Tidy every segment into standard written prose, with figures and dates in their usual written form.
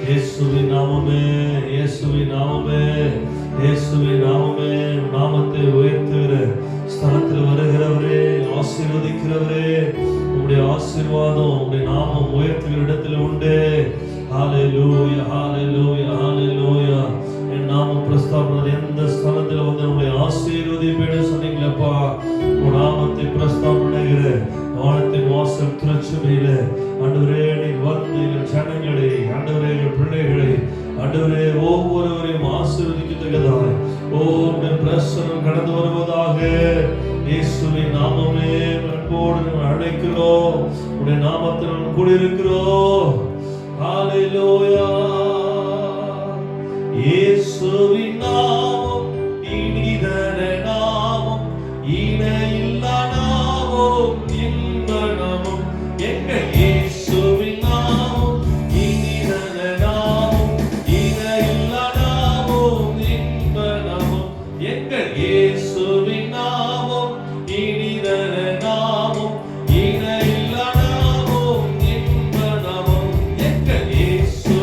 இயேசுவின் நாமமே, இயேசுவின் நாமமே, இயேசுவின் நாமமே. நாமத்தை உயர்த்துகிற ஸ்தலத்தில் வருகிறவரே, ஆசீர்வதிக்கிறவரே, உங்களுடைய ஆசீர்வாதம் உங்களுடைய நாமம் உயர்த்துகிற இடத்தில் உண்டு. ஹல்லேலூயா, ஹல்லேலூயா, ஹல்லேலூயா. என் நாமம் பிரஸ்தாபன எந்த ஸ்தலத்தில் வந்து உங்களுடைய ஆசீர்வதிப்பேன்னு சொன்னீங்களப்பா. உங்கள் நாமத்தை பிரஸ்தாபனைகிற வானத்தின் வாசல் திருச்சபையில ஆண்டவரே நீர் வந்து எங்கள் ஜனங்களை, ஆண்டவரே எங்கள் பிள்ளைகளை, ஆண்டவரே ஒவ்வொருவரையும் ஆசீர்வதிக்கத்தக்கதாய் உம்முடைய பிரசன்னம் கடந்து வருவதாக. இயேசுவின் நாமமே அன்போடு அழைக்கிறோம். உடைய நாமத்தில் கூடியிருக்கிறோம். ஹல்லேலூயா. இயேசுவின் நாமம் இனிதான நாமம், இணையில்லா நாமம், இன்ப நாமம். எங்கள் இயேசுவின் நாமம் இனிதான நாமம், இணையில்லா நாமம், இன்ப நாமம். எங்கள் இயேசுவின் நாமம் இனிதான நாமம், இணையில்லா நாமம், இன்ப நாமம். எங்கள் இயேசு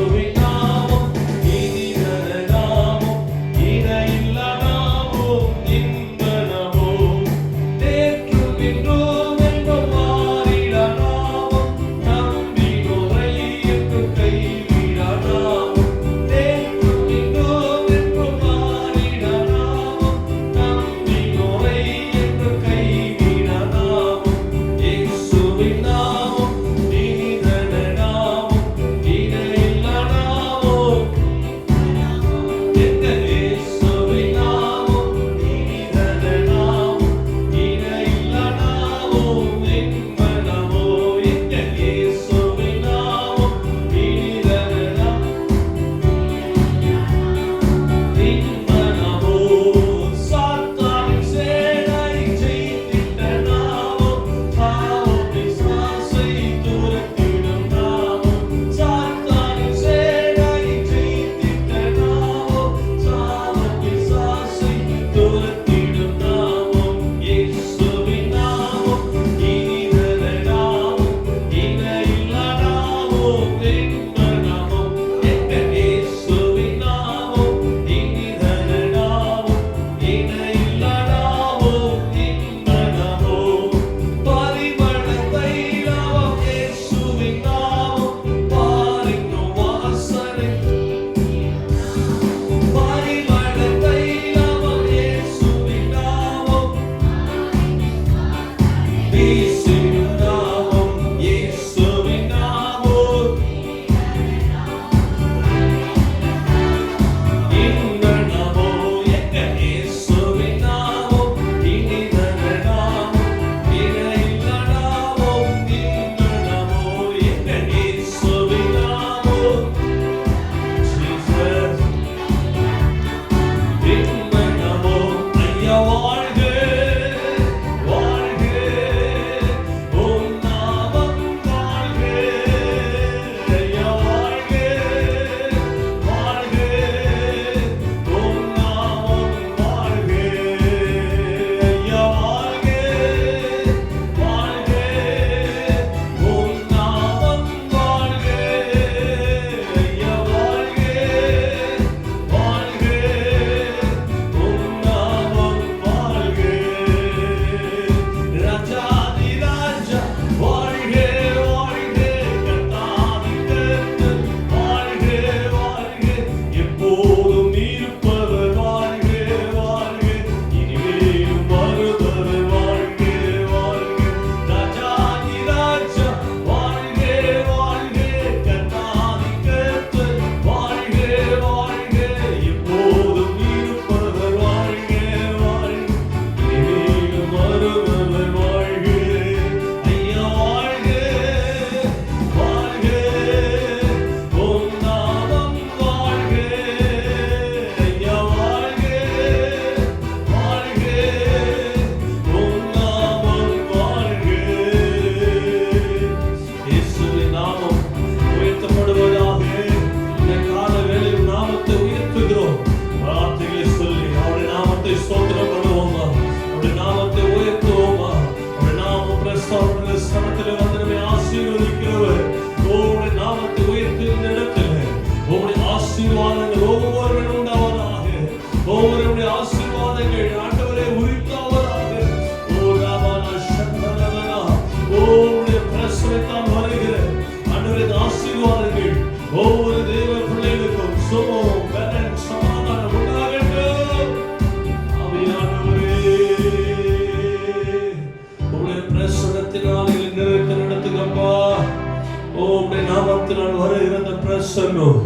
பிரசன்னம்,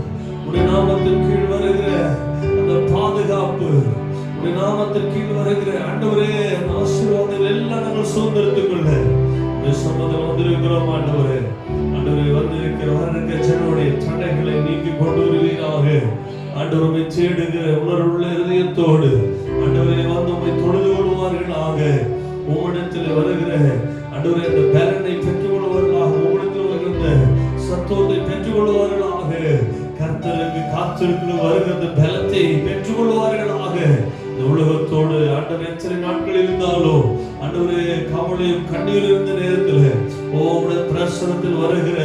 உடைய நாமத்தின் கீழ் வருகிற அந்த பாதுகாப்பு, உடைய நாமத்தின் கீழ் வருகிற ஆண்டவரே அந்த ஆசீர்வாதங்கள் எல்லாம் நாங்கள் சுதந்திரத்துக் கொள்ள உடைய சம்மதம் வந்திருக்கிறோம். ஆண்டவரே வந்திருக்கிற வருகிற ஜனங்களுடைய தடைகளை நீக்கி கொண்டு வருவீராக. ஆண்டவரை தேடுகிற உணர்வுள்ள இதயத்தோடு ஆண்டவரை வந்து உம்மை தொழுது கொள்வார்களாக. உம்மிடத்தில் வருகிற ஆண்டவரை அந்த பலனை பெற்றுக் கொள்வார்களாக. உம்மிடத்தில் வருகிற சத்தத்தை பெற்றுக் கொள்வார்களாக. கர்த்தருக்கு காத்திருக்கிற வருகிற பலத்தை பெற்றுக் கொள்வார்களாக. இந்த உலகத்தோடு ஆண்டவர் எத்தனை நாட்கள் இருந்தாலும் ஆண்டவரே கவலையும் கண்ணீர் இருந்த நேரத்தில் உம்முடைய பிரசனத்தில் வருகிற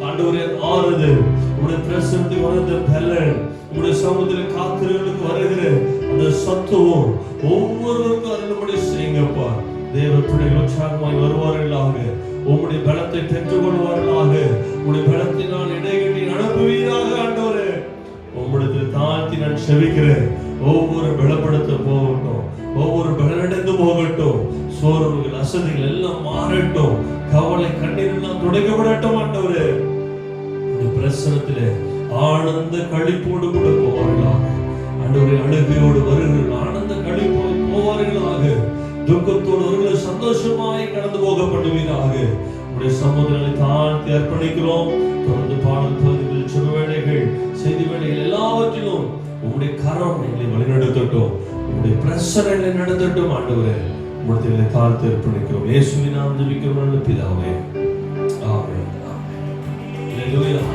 ஆண்டவரே ஆறுதல், உம்முடைய பிரசனத்தில் வருகிற பலன், உம்முடைய சமூகத்தில் காத்திருக்கிறதுக்கு வருகிற அந்த சத்துவம் ஒவ்வொருவருக்கும் அருள்படி செய்யுங்கப்பா. தேவ பிள்ளைகள் உற்சாகமாய் வருவார்களாக. உம்முடைய பலத்தை பெற்றுக் கொள்வார்களாக. உம்முடைய பலத்தினால் இடைகட்டி அனுப்புவீராக. ஆண்டவரே உம்மிடத்தில் தாழ்த்தி நான் செபிக்கிறேன். ஒவ்வொரு பலப்படுத்த போகட்டும், ஒவ்வொரு பலனடைந்து போகட்டும், சோர்வுகள் அசதிகள் எல்லாம் மாறட்டும், கவலை கண்ணீர் எல்லாம் துடைக்கப்படட்டும். ஆண்டவரே பிரசனத்திலே ஆனந்த களிப்போடு கூட போவார்களாக. ஆண்டவரே அழுகையோடு வருகிறார்கள், ஆனந்த களிப்போடு போவார்களாக. துக்கத்தோடு அவர்கள் சந்தோஷமாய் கடந்து போகப்படுவீராக. உடைய சமுதிரங்களை தாழ்த்தி அர்ப்பணிக்கிறோம். தொடர்ந்து பாடல் பகுதிகள், சுப வேளைகள், செய்தி வேளைகள் எல்லாவற்றிலும் உங்களுடைய கரம் எங்களை வழிநடத்தட்டும். உங்களுடைய பிரசனைகளை நடத்தட்டும். ஆண்டவரே உங்களுடைய தாழ்த்தி அர்ப்பணிக்கிறோம். இயேசுவின் நாமத்தில் ஜெபிக்கிறோம் பிதாவே. ஆமென். ஹல்லேலூயா.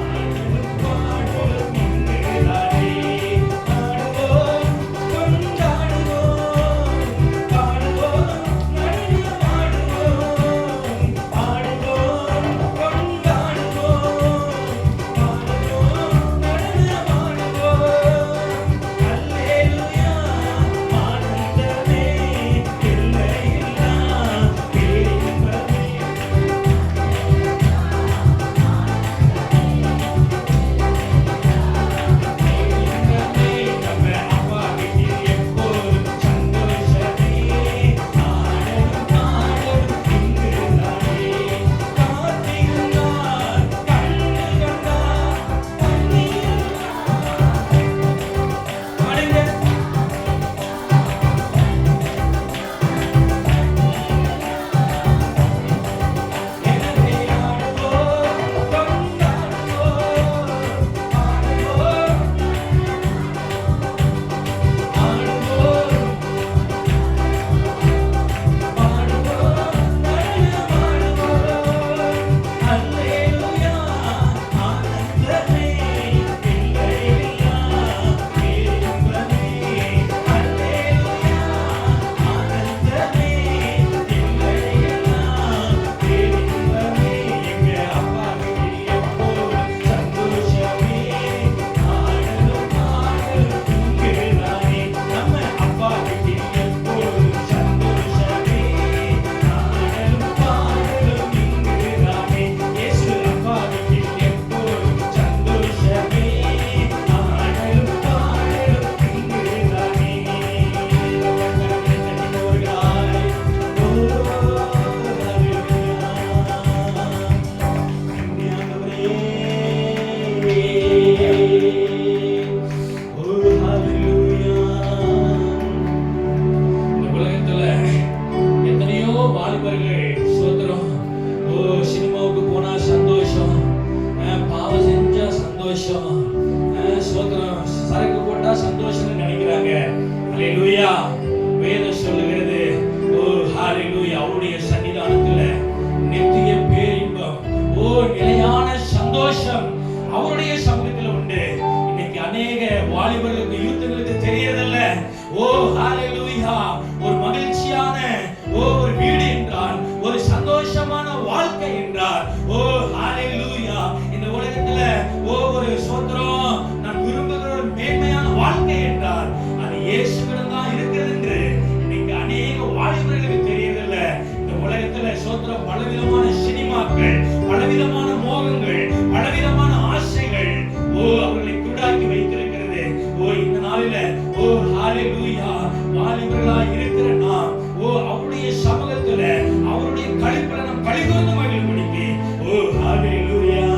கழிவுந்து மகிழ்ச்சிக்கு. ஓ ஹalleluya.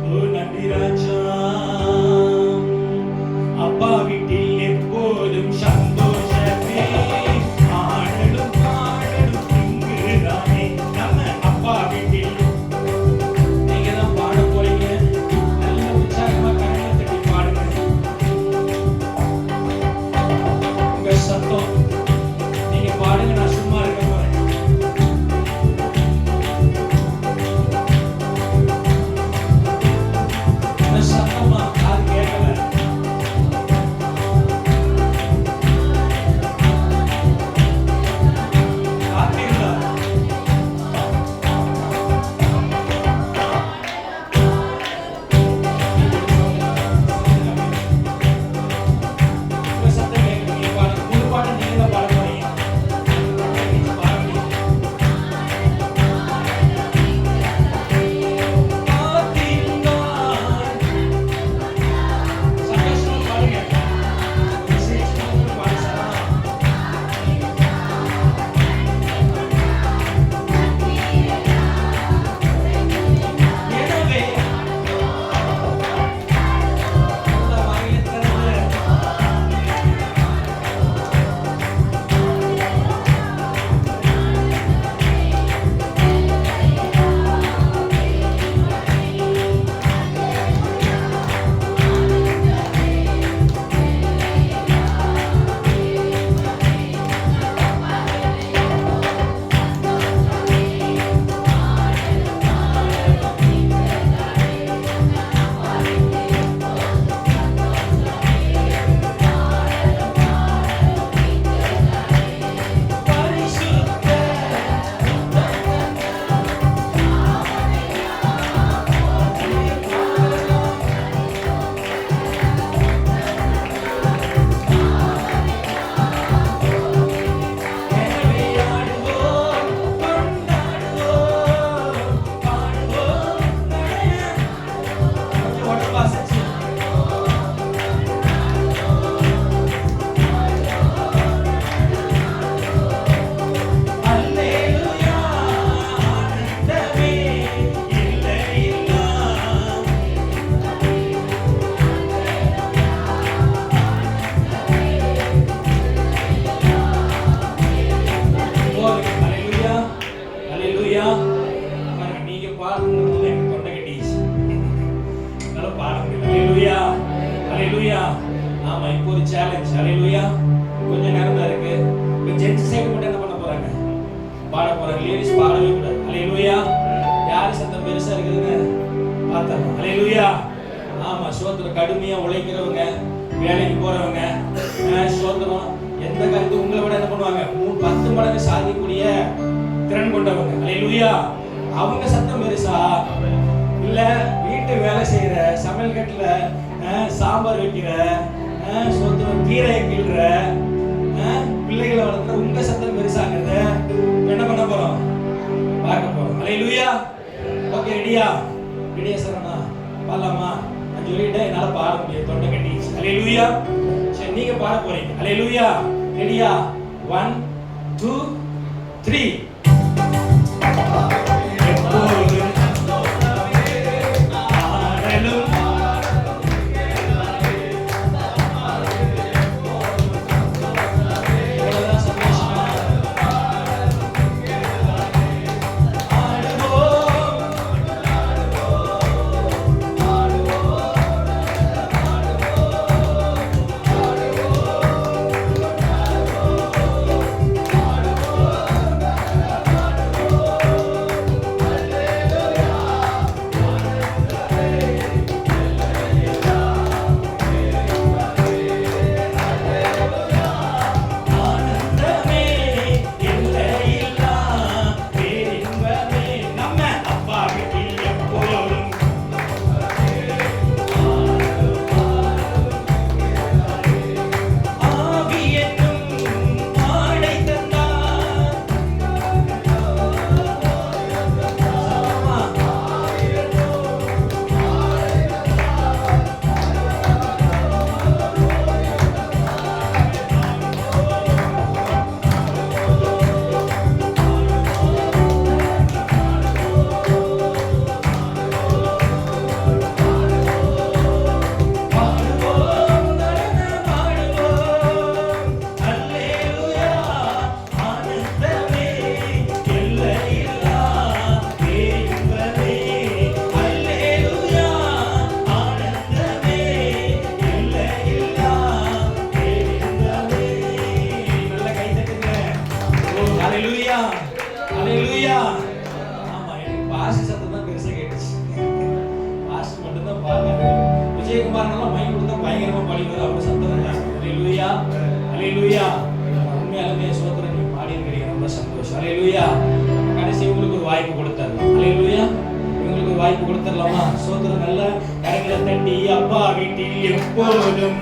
ஓ நன்றி சத்தம். நீங்க பாடுங்க, நான் சும்மா இருக்க போறேன். சத்தமா யாரும் கேட்கல. ஆமா, இப்போ ஒரு சேலஞ்ச். ஹalleluya. கொஞ்ச நேரம் தான் இருக்கு. இப்போ ஜென்ஸ் சைடு மட்டும் என்ன பண்ண போறாங்க? பாட போறாங்க. லேடிஸ் பாடவே கூடாது. ஹalleluya. யார் சத்தம் பெருசா இருக்குதுங்க பார்த்தோம். ஹalleluya. ஆமா, சோத்திரம். கடுமையா உழைக்கிறவங்க, வேலைக்கு போறவங்க, சோத்திரம் எந்த காரியத்தை உங்களை விட என்ன பண்ணுவாங்க? 10 மடங்கு சாதிக்கக்கூடிய திறன் கொண்டவங்க. ஹalleluya. அவங்க சத்தம் பெருசா இல்ல வீட்டு வேலை செய்யற, சமையல் கட்டுல சாம்பார் வைக்கிற, சோத்திரம் கீரை கிள்ற, பிள்ளைகளை வளர்க்குற உங்க சத்தம் பெருசாங்கிறத என்ன பண்ண போறோம்? பார்க்க போறோம். ஹalleluya. ஓகே, ரெடியா? ரெடியா சரணா? பாடலாமா? நான் சொல்லிட்டேன், என்னால பாட முடியாது, தொண்டை கட்டிச்சு. ஹalleluya. சரி, நீங்க பாட போறீங்க. ஹalleluya. ரெடியா? 1 2 3. குமாரனெல்லாம் மைக் கொடுத்தா பயங்கரமா பாடி வரும். அவங்க சத்தம் அல்லேலூயா அல்லேலூயா. உண்மையாலுமே சோத்திரம் நீங்க பாடி இருக்கிறீங்க, ரொம்ப சந்தோஷம். அல்லேலூயா. கடைசி உங்களுக்கு ஒரு வாய்ப்பு கொடுத்துடலாம். அல்லேலூயா. உங்களுக்கு ஒரு வாய்ப்பு கொடுத்துடலாமா? சோத்திரம் நல்லா கரங்களை தட்டி அப்பா வீட்டில் எப்போதும்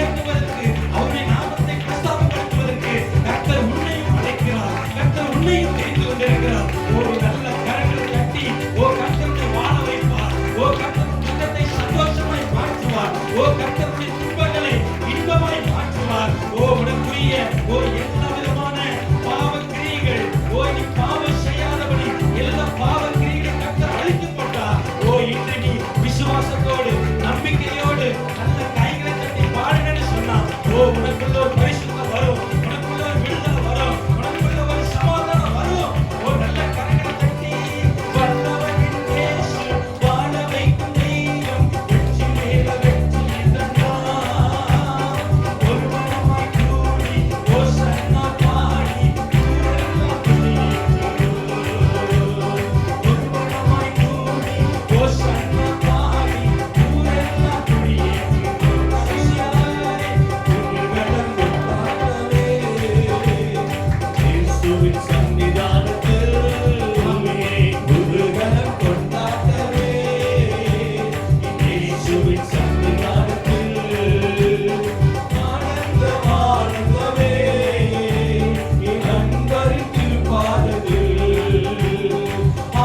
உயர்த்துவதற்கு, அவருடைய நாமத்தை பிரஸ்தாபப்படுத்துவதற்கு கர்த்தர் உன்னையும் அழைக்கிறார். கர்த்தர் உன்னையும் தெரிந்து கொண்டிருக்கிறார். ஒரு நல்ல கரங்களை தட்டி கர்த்தருடைய வாழ வைப்பார். கர்த்தருடைய துக்கத்தை சந்தோஷமாய் மாற்றுவார். கர்த்தருடைய துன்பங்களை இன்பமாய் மாற்றுவார். உனக்குரிய எல்லா விதமான பாவ கிரியைகள், நீ பாவம் செய்யாதபடி எல்லா பாவ கிரியைகளை கர்த்தர் அழித்து போட்டார். இன்று நீ விசுவாசத்தோடு நம்பிக்கையோடு நல்ல கைகளை தட்டி பாடுங்கன்னு சொன்னா உனக்குள்ள ஒரு பரிசுத்தம் வரும், உனக்குள்ள ஒரு விடுதலை வரும், உனக்குள்ள ஒரு சமாதானம் வரும். நல்ல கரங்களை தட்டி வல்லவனின் இயேசு வாழ வைக்கும் தெய்வம், வெற்றி மேல வெற்றி தந்தா. ஒரு மனமாய் கூடி ஓசன்னா பாடி ஊரெல்லாம் துதித்து. ஒரு மனமாய் கூடி ஓசன்னா பாடி ஊரெல்லாம் துதித்து. சியாரே உன்னிடம் கொண்டாடவே இயேசுவின் சன்னிதானத்தில் உருகலம் கொண்டாடவே இயேசுவின் சன்னிதானத்தில் ஆனந்தம் ஆனந்தமே என் நண்பரின் திருப்பாதத்தில்.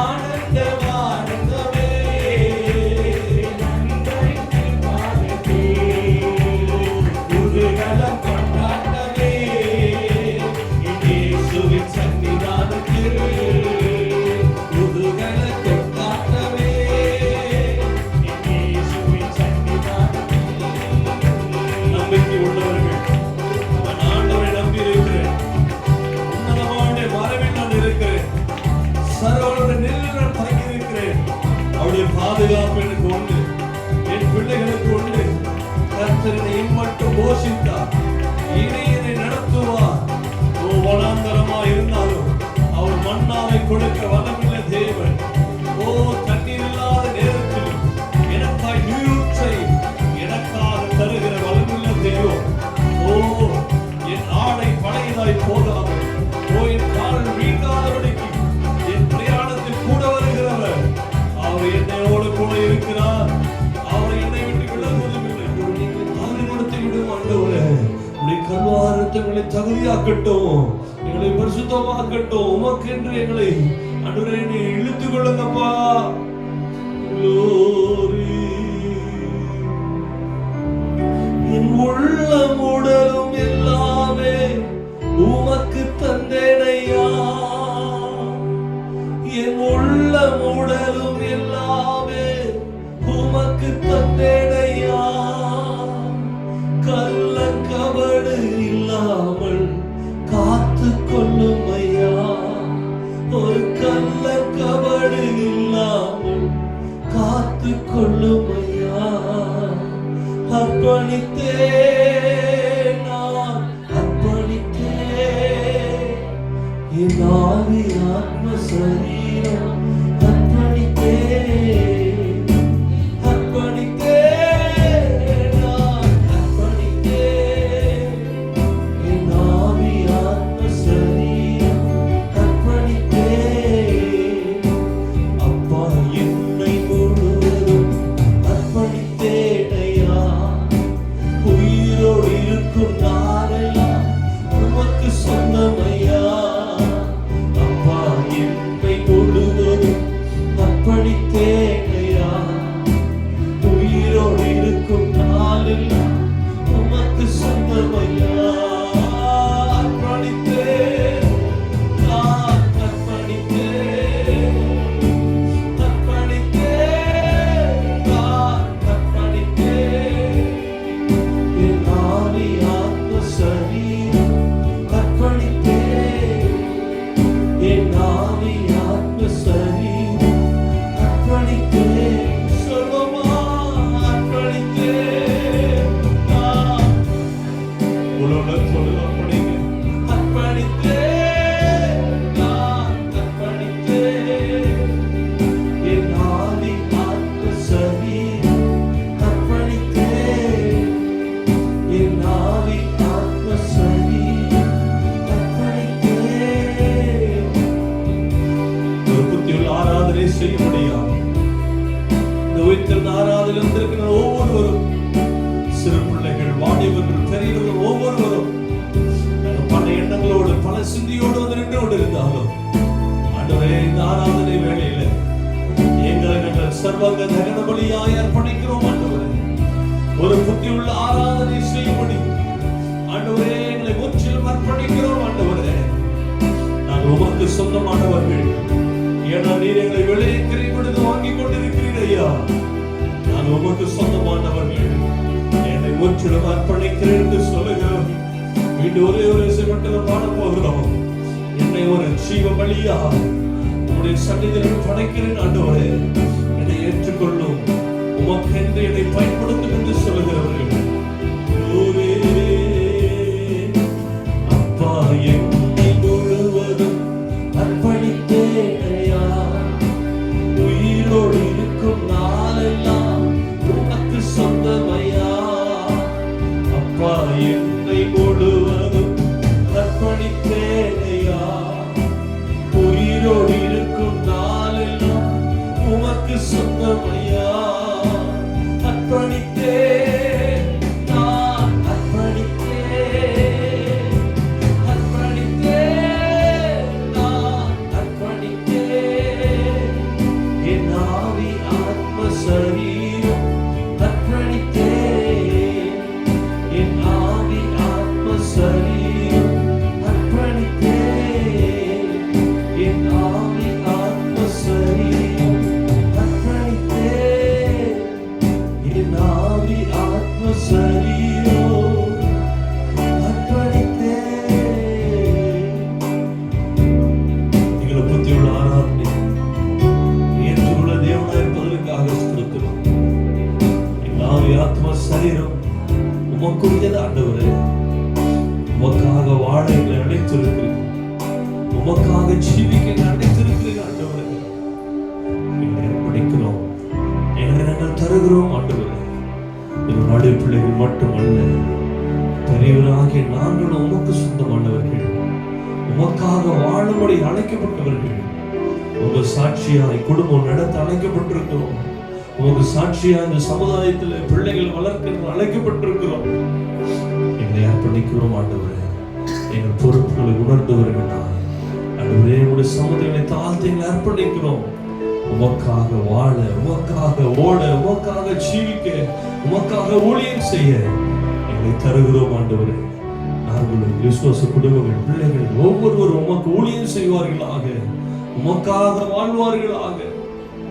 ஆனந்தம் ஆனந்தமே என் நண்பரின் திருப்பாதத்தில். உருகலம் கொண்டாடவே இயேசுவின் சன்னிதானத்தில். உருகலம் கொண்டாடவே இயேசுவின் சன்னிதானத்தில். நம்பிக்கை உள்ளவர்கள், நான் ஆண்டவரை நம்பி இருக்கிறேன், உன்னதமான வரவில் நான் இருக்கிறேன், சர்வலோக நிலையில் நான் தங்கி இருக்கிறேன். அவருடைய பாதுகாப்பு எனக்கு உண்டு, என் பிள்ளைகளுக்கு உண்டு. கர்த்தர் என்னை இம்மட்டும் போஷித்தார், இனி என்னை நடத்துவார். வனாந்தரமா இருந்தாலும் அவர் மன்னாவை கொடுக்க வல்லமுள்ள தேவன். தண்ணீர் இல்லாத நேரத்தில் எனக்காய் நீரூற்றை எனக்காக தருகிற வல்லமுள்ள தெய்வம். என் ஆடை பழையதாய் போகாது, என் கால் வீழ்காதபடிக்கு என் பிரயாணத்தில் கூட வருகிறவர். அவர் என்னோடு கூட இருக்கிறார். அவர் என்னை விட்டு விலகுவதும் இல்லை. அவரை கொடுத்து விடும் ஆண்டவரே, உடைய கல்வாரத்தை தகுதியாக்கட்டும், எங்களை பரிசுத்தமாக்கட்டும். உமக்கென்று எங்களை ஆண்டவரே நீ இழுத்துக் கொள்ளுங்கப்பா. Glory. என் உள்ளம் உடலும் எல்லாமே உமக்கு தந்தேனையா. என் உள்ளம் உடலும் எல்லாமே உமக்கு தந்தேனையா. கள்ளக்கபடு இல்லாமல் காத்து கொள்ளும் ஐயா. ஒரு கள்ளக்கபடு இல்லாமல் காத்து கொள்ளும் ஐயா. அர்ப்பணித்தேன், நான் அர்ப்பணித்தேன், என் ஆவி ஆத்ம சரீரம் அர்ப்பணித்தேன். அர்ப்பணித்தேன், நான் அர்ப்பணித்தேன், என் ஆவி ஆத்ம சரீரம் அர்ப்பணித்தேன். அப்பா என்னை முழுவதும் அர்ப்பணித்தேன் ஐயா. உயிரோடு இருக்கும் நாளெல்லாம் உமக்கு சொந்தம் ஐயா. அப்பா என்னை முழுவதும் அர்ப்பணித்தேன் ஐயா. உயிரோடு இருக்கும் நாளெல்லாம் உமக்கு சொந்தம் ஐயா. அர்ப்பணித்தேன், நான் அர்ப்பணித்தேன், அர்ப்பணித்தேன், நான் அர்ப்பணித்தேன். என் ஆவி ஆத்ம சரீரம் அர்ப்பணித்தேன். என் ஆவி ஆத்ம சரீரம் அர்ப்பணித்தேன். சொல்லுமா, அர்ப்பணித்தேன், நான் உலகத்தோடு அர்ப்பணிங்க. அர்ப்பணித்தேன், நான் அர்ப்பணித்தேன். என் ஆவி ஆத்ம சரீரம் அர்ப்பணித்தேன். என் ஆவி ஆத்ம சரீரம் அர்ப்பணித்தேன். ஒரு புத்தியுள்ள ஆராதனை செய்ய முடியாது. இந்த உயிர்த்தெழுந்த ஆராதனை வந்திருக்கிற ஒவ்வொருவரும், சிறு பிள்ளைகள், வாலிபர்கள், பெரியவர்கள் ஒவ்வொருவரும் பல எண்ணங்களோடு பல சிந்தியோடு வந்து நின்று கொண்டிருந்தாலும் ஆண்டவரே, இந்த ஆராதனை வேளையில எங்களை நாங்கள் சர்வாங்க தகன பலியாய் அர்ப்பணிக்கிறோம் ஆண்டவரே. ஒரு புத்தியுள்ள ஆராதனை செய்யும்படி ஆண்டவரே எங்களை முற்றிலும் அர்ப்பணிக்கிறோம் ஆண்டவரே. நாங்கள் உமக்கு சொந்தமானவர்கள். ஏன்னா நீர் எங்களை வெளியே கிரைப்படுத்து வாங்கி கொண்டிருக்கிறீர் ஐயா. நாங்கள் உமக்கு சொந்தமானவர்கள். என்னை முற்றிலும் அர்ப்பணிக்கிறேன் என்று சொல்லுகிறோம். மீண்டும் ஒரே ஒரு மட்டும் பாட போகிறோம். என்னை ஒரு ஜீவ பலியா உங்களுடைய சன்னிதியில் படைக்கிறேன் ஆண்டவரே. என்னை ஏற்றுக்கொள்ளும், உமக்கென்று என்னை பயன்படுத்தும் என்று சொல்லுகிறவர்கள். அப்பா, என்னை முழுவதும் அர்ப்பணித்தேனையா. உயிரோடு இருக்கும் நாளெல்லாம் உனக்கு சொந்தமையா. அப்பா, என்னை முழுவதும் அர்ப்பணித்தேனையா. உயிரோடு இருக்கும் நாளெல்லாம் உமக்கு சொந்தமையா. அர்ப்பணித்தேன், நான் அர்ப்பணித்தேன், அர்ப்பணித்தேன், நான் அர்ப்பணித்தேன். என் ஆவி ஆத்ம சரீரம் அர்ப்பணித்தேன். என் ஆவி ஆத்ம சரீரம் அர்ப்பணித்தேன். என் ஆவி ஆத்ம சரீரம் அர்ப்பணித்தேன். என் ஆவி ஆத்ம சரீரம் அர்ப்பணித்தேன். எங்களை புத்தியுள்ள ஆராதனை ஏற்றுள்ள தேவனாய் இருப்பதற்காக ஸ்தோத்திரம். என் ஆவி ஆத்ம சரீரம் உமக்குரியது ஆண்டவரே. உமக்காக வாழ எங்களை அழைத்திருக்கிறீர். உமக்காக ஜீவிக்க எங்களை அழைத்திருக்கிறீர் ஆண்டவரே. எங்களை அர்ப்பணிக்கிறோம். எங்களை நாங்கள் தருகிறோம் ஆண்டவரே. இது நாடு பிள்ளைகள் மட்டுமல்ல, பெரியவராகிய நாங்களும் உமக்கு சொந்தமானவர்கள். உமக்காக வாழும்படி அழைக்கப்பட்டவர்கள். உங்க சாட்சியாய் குடும்பம் நடத்த அழைக்கப்பட்டிருக்கிறோம். உங்க சாட்சியா இந்த சமுதாயத்தில் பிள்ளைகள் வளர்க்க அழைக்கப்பட்டிருக்கிறோம். எங்களை அர்ப்பணிக்கிறோம் ஆண்டவரே. எங்கள் பொறுப்புகளை உணர்ந்தவர்களாய் ஆண்டவரே, உங்களுடைய சமுதாயங்களை தாழ்த்தி எங்களை அர்ப்பணிக்கிறோம். உமக்காக வாழ, உமக்காக ஓட, உமக்காக ஜீவிக்க, உமக்காக ஊழியம் செய்ய எங்களை தருகிறோம் ஆண்டவரே. நாங்களும் விசுவாச குடும்பங்கள் பிள்ளைகள் ஒவ்வொருவரும் உமக்கு ஊழியம் செய்வார்களாக, உமக்காக வாழ்வார்களாக.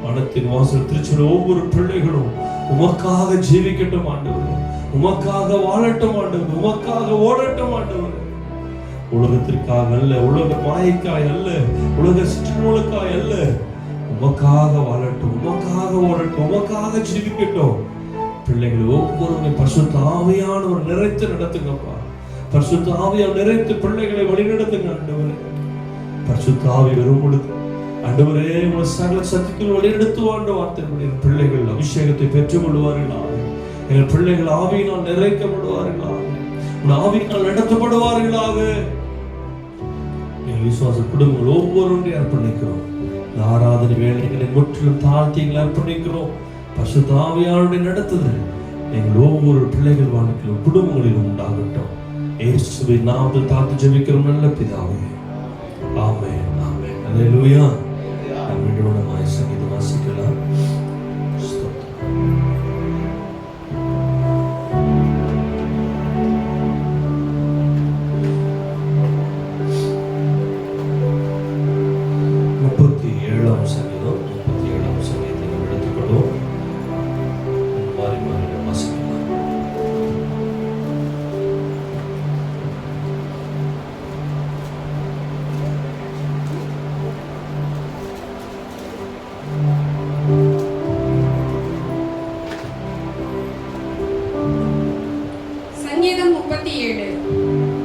மனத்தின் வாசல் திருச்சபை ஒவ்வொரு பிள்ளைகளும் உமக்காக ஜீவிக்கட்டும் ஆண்டவரே. உமக்காக வாழட்டும் ஆண்டவரே. உமக்காக ஓடட்டும் ஆண்டவரே. உலகத்திற்காக அல்ல, உலக மாயைக்காய் அல்ல, உலக சிற்றங்களுக்காய் அல்ல. உமக்காக வாழட்டும், உமக்காக ஓடட்டும், உமக்காக ஜீவிக்கட்டும். பிள்ளைகள் ஒவ்வொருவரை பரிசுத்த ஆவியானவர் நிறைத்து நடத்துங்கப்பா. பரிசுத்த ஆவியானவர் நிறைத்து பிள்ளைகளை வழிநடத்துங்க ஆண்டவரே. பரிசுத்த ஆவி வரும் பொழுது ஆண்டவரே, உங்கள் சகல சத்தியத்தில் வழிநடத்து ஆண்ட வார்த்தை பிள்ளைகள் அபிஷேகத்தை பெற்றுக் கொள்வார்களாக. எங்கள் பிள்ளைகள் ஆவியினால் நிறைக்கப்படுவார்களாக. உங்கள் ஆவியினால் நடத்தப்படுவார்களாக. எங்கள் விசுவாச குடும்பங்கள் ஒவ்வொருவரையும் அர்ப்பணிக்கிறோம். இந்த ஆராதனை வேலைகளை முற்றிலும் தாழ்த்தி எங்களை அர்ப்பணிக்கிறோம். பரிசுத்த ஆவியானவருடைய நடத்துதல் எங்கள் ஒவ்வொரு பிள்ளைகள் வாழ்க்கையிலும் குடும்பங்களிலும் உண்டாகட்டும். இயேசுவின் நாமத்தில் தாழ்த்தி ஜெபிக்கிறோம் நல்ல பிதாவே. ஆமென், ஆமென். அல்லேலூயா. நம்முடைய சங்கீதம் வாசிக்கலாம்.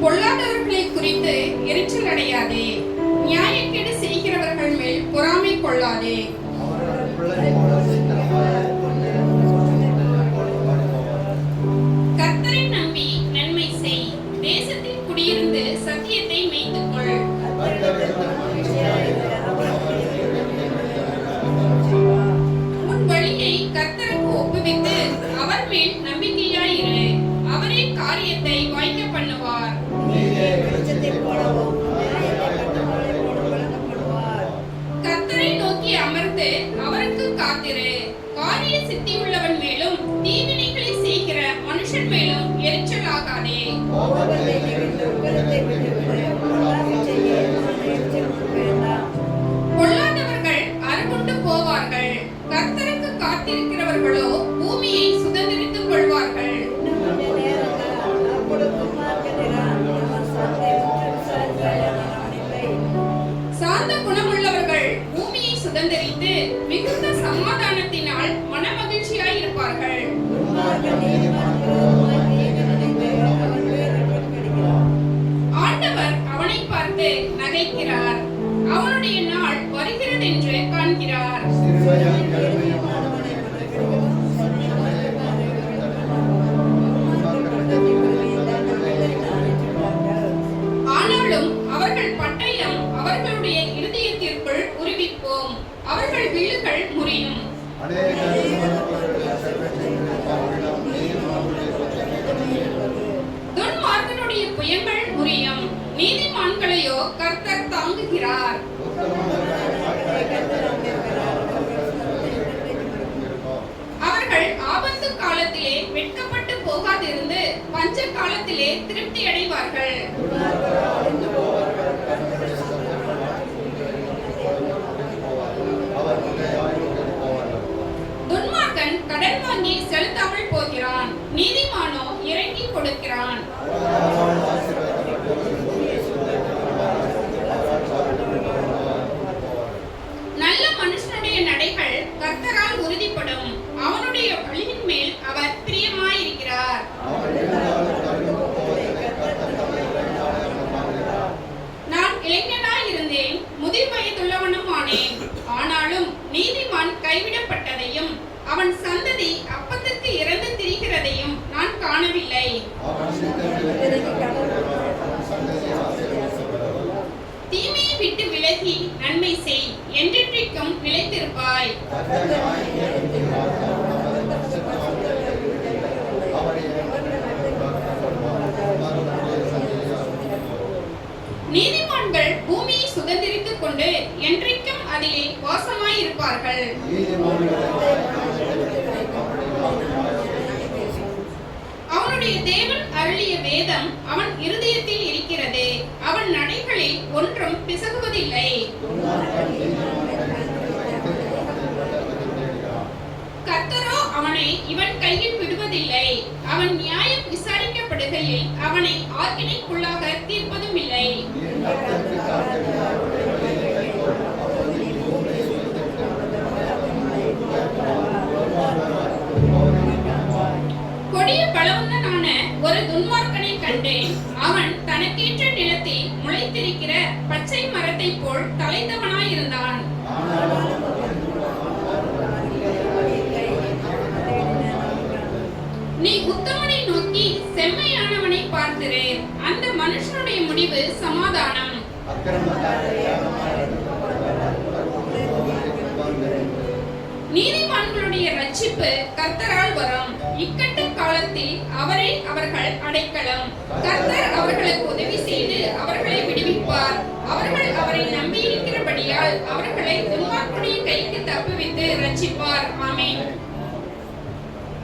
பொல்லாதவர்களை குறித்து எரிச்சல் அடையாதே, நியாயக்கேடு செய்கிறவர்கள் மேல் பொறாமை கொள்ளாதே. கர்த்தரை நம்பி நன்மை செய், தேசத்தில் குடியிருந்து சத்தியத்தை மேய்த்துக்கொள். உன் வழியை கர்த்தருக்கு ஒப்புவித்து அவர் மேல் நம்பிக்கையாயிரு. அவரே காரியத்தை வாய்க்க பண்ணுவார். கர்த்தரை நோக்கி அமர்ந்து அவருக்கு காத்திரு. காரிய சித்தி உள்ளவன் மேலும் தீவினைகளை செய்கிற மனுஷன் மேலும் எரிச்சலாகாதே. பொல்லாதவர்கள் அறுகொண்டு போவார்கள், கர்த்தருக்கு காத்திருக்கிறவர்களோ பூமியை சுதந்திரித்துக் கொள்வார்கள். சாந்த குணமுள்ளவர்கள் பூமியை சுதந்திரித்து மிகுந்த சமாதானத்தினால் மனமகிழ்ச்சியாயிருப்பார்கள். ஆண்டவர் அவனை பார்த்து நகைக்கிறார், அவனுடைய நாள் வருகிறதென்று காண்கிறார். ஆனாலும் அவர்கள் பட்டயம் அவர்களுடைய இருதயத்திற்குள் உருவிப்போம், அவர்கள் வில்லுகள் முறியும். துன்மார்க்கனுடைய புயங்கள் முறியும், நீதிமான்களையோ கர்த்தர் தாங்குகிறார். அவர்கள் ஆபத்து காலத்திலே வெட்கப்பட்டு போகாதிருந்து பஞ்ச காலத்திலே திருப்தி அடைவார்கள். துன்மார்க்கன் கடன் வாங்கி செலுத்தாமல் போகிறான், நீதிமானோ இறங்கி கொடுக்கிறான். நல்ல மனுஷனுடைய நடைகள் கர்த்தரால் உறுதிப்படும், அவனுடைய வழியின் மேல் அவர் பிரியமாயிருக்கிறார். நான் இளைஞனாயிருந்தேன், முதிர் வயதுள்ளவனும் ஆனேன். ஆனாலும் நீதிமான் கைவிடப்பட்டதையும் அவன் சந்ததி அப்பத்துக்கு இறந்து திரிகிறதையும் நான் காணவில்லை. தீமையை விட்டு விலகி நன்மை செய், என்றென்றைக்கும் நிலைத்திருப்பாய். நீதிமான்கள் பூமியை சுதந்திரித்துக் கொண்டு என்றைக்கும் அதிலே வாசமாயிருப்பார்கள். அவனுடைய தேவன் அருளிய வேதம் அவன் இருதயத்தில் இருக்கிறது, அவன் நடைகளில் ஒன்றும் பிசகுவதில்லை. கர்த்தரோ அவனை இவன் கையில் விடுவதில்லை, அவன் நியாயம் விசாரிக்கப்படுகையில் அவனை ஆக்கினைக்குள்ளாக தீர்ப்பதும் இல்லை. கொடிய பலவந்தனான ஒரு துன்மார்க்கனை கண்டேன், அவன் தனக்கேற்ற நிலத்தில் முளைத்திருக்கிற பச்சை மரத்தை போல் தலைத்தவனாயிருந்தான். நீ உத்தமனை நோக்கி செம்மையானவனை பார்த்திரு, அந்த மனுஷனுடைய முடிவு சமாதானம். நீதிமான்களுடைய ரட்சிப்பு கர்த்தரால் வரும், இக்கட்டு காலத்தில் அவரை அவர்கள் அடைக்கலம். கர்த்தர் அவர்களுக்கு உதவி செய்து அவர்களை விடுவிப்பார். அவர்கள் அவரை நம்பியிருக்கிறபடியால் அவர்களை துன்மார்க்கனுடைய கைக்கு தப்புவித்து ரட்சிப்பார். ஆமென்.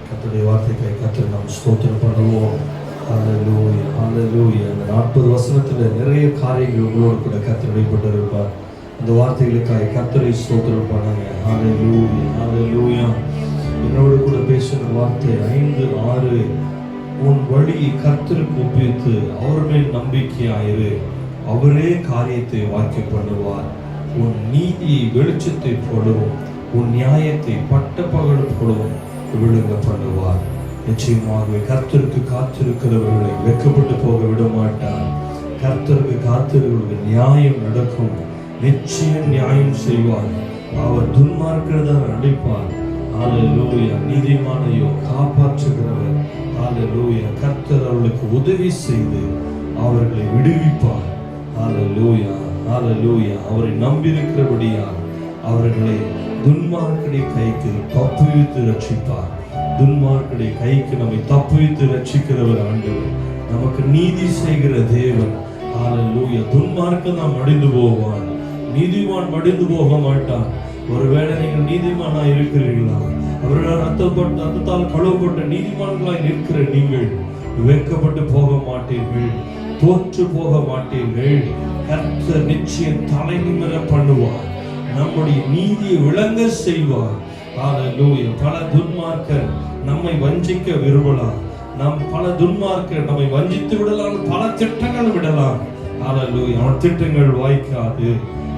கர்த்தருடைய வார்த்தைகளை கர்த்தர் நாம் ஸ்தோத்திரம் பண்ணுவோம். ஹல்லேலூயா, ஹல்லேலூயா. அந்த 40 வசனத்துல நிறைய காரியங்கள் உங்களோடு கூட கர்த்தர் இடைப்பட்டிருப்பார். அந்த வார்த்தைகளுக்காக கர்த்தரை ஸ்தோத்திரம் பண்ணுங்க. ஹல்லேலூயா, ஹல்லேலூயா. என்னோடு கூட பேசின வார்த்தை 5, 6, உன் வழியை கர்த்தருக்கு ஒப்புவித்து அவர் மேல் நம்பிக்கையாயிரு, அவரே காரியத்தை வாக்கிய பண்ணுவார். உன் நீதியை வெளிச்சத்தை போடவும், உன் நியாயத்தை பட்ட பகல் போடவும் விழுங்க பண்ணுவார். நிச்சயமாகவே கர்த்தருக்கு காத்திருக்கிறவர்களை வெட்கப்பட்டு போக விட மாட்டார். கர்த்தருக்கு காத்திருக்கிறவர்கள் நியாயம் நடக்கும், நிச்சயம் நியாயம் செய்வார். அவர் துன்மார்க்கிறதான் அழைப்பார். ஹல்லேலூயா. நீதிமானையோ காப்பாற்றுகிறவர். ஹல்லேலூயா. கர்த்தர் அவர்களுக்கு உதவி செய்து அவர்களை விடுவிப்பார். ஹல்லேலூயா, ஹல்லேலூயா. அவரை நம்பியிருக்கிறபடியால் அவர்களை துன்மார்க்கடைய கைக்கு தப்புவித்து ரட்சிப்பார். துன்மார்க்கடைய கைக்கு நம்மை தப்புவித்து ரட்சிக்கிறவர் ஆண்டவர். நமக்கு நீதி செய்கிற தேவன். ஹalleluya. துன்மார்க்கன் தான் மடிந்து போவான், நீதிமான் மடிந்து போக மாட்டான். ஒருவேளை நீங்கள் நீதிமானா இருக்கிறீர்களா? அவர்களால் ரத்தத்தால் கழுவப்பட்ட நீதிமான்களாய் நிற்கிற நீங்கள் வெட்கப்பட்டு போக மாட்டீர்கள், தோற்று போக மாட்டீர்கள். கர்த்தர் நிச்சயம் தலை நிமிர பண்ணுவார், நம்முடைய நீதியை விளங்க செய்வார். ஹalleluya. பல துன்மார்க்கர் நம்மை வஞ்சிக்க விரும்பலாம், பல துன்மார்க்கர் நம்மை வஞ்சித்து விடலாம், பல திட்டங்கள் விடலாம். ஹalleluya. அவன் திட்டங்கள் வாய்க்காது,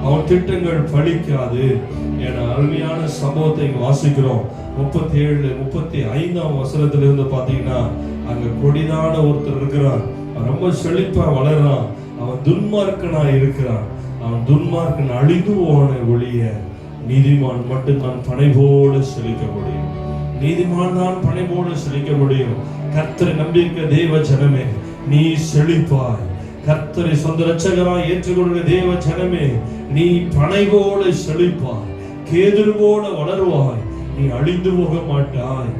அவன் திட்டங்கள் பலிக்காது. என அருமையான சம்பவத்தை வாசிக்கிறோம். 37-35 வசனத்திலிருந்து பாத்தீங்கன்னா, அங்க கொடிதான ஒருத்தர் இருக்கிறான், ரொம்ப செழிப்பா வளர்றான், அவன் துன்மார்க்கனா இருக்கிறான். அவன் துன்மார்க்கன் அழிந்து போன ஒழிய நீதிமான் மட்டும்தான் பனை போல செழிக்க முடியும். நீதிமான் தான் பனை போல செழிக்க முடியும். கர்த்தரை நம்பியிருக்க தேவ ஜனமே, நீ செழிப்பாய். கர்த்தரை சொந்த இரட்சகராய் ஏற்றுக்கொள்கிற தேவ ஜனமே, நீ பனை போல செழிப்பாய், கேதுரு போல வளருவாய், நீ அழிந்து போக மாட்டாய்.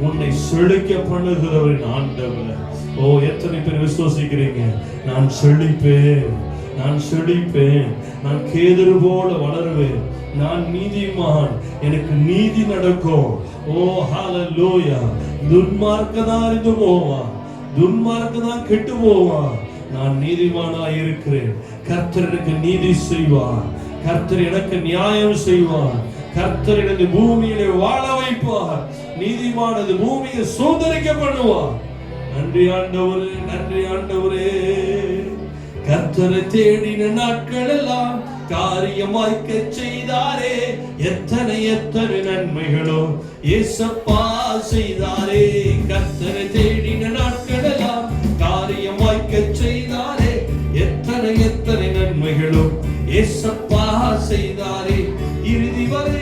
உன்னை செழிக்க பண்ணுகிறவரின் ஆண்டவர். ஓ, எத்தனை பேர் விசுவாசிக்கிறீங்க? நான் செழிப்பேன், நான் செழிப்பேன், நான் கேதுரு போல வளருவேன், நான் நீதிமான், எனக்கு நீதி நடக்கும். ஓ ஹalleluya. துன்மார்க்கதான் அழிந்து போவான், துன்மார்க்கதான் கெட்டு போவான், நான் நீதிமானா இருக்கிறேன். கர்த்தர் எனக்கு நீதி செய்வார், கர்த்தர் எனக்கு நியாயம் செய்வார், கர்த்தர் எனது பூமியிலே வாழ வைப்பார், நீதிமானது பூமியை சுதந்திரிக்க பண்ணுவார். நன்றி ஆண்டவரே, நன்றி ஆண்டவரே. கர்த்தரை தேடின நாட்கள் எல்லாம் காரியம் வாய்க்க செய்தாரே, எத்தனை எத்தனை நன்மைகளோ ஏசப்பா செய்தாரே. கர்த்தரை தேடின நாட்கள் எல்லாம் காரியம் வாய்க்க செய்தாரே, எத்தனை எத்தனை நன்மைகளோ ஏசப்பா செய்தாரே. இறுதி வரை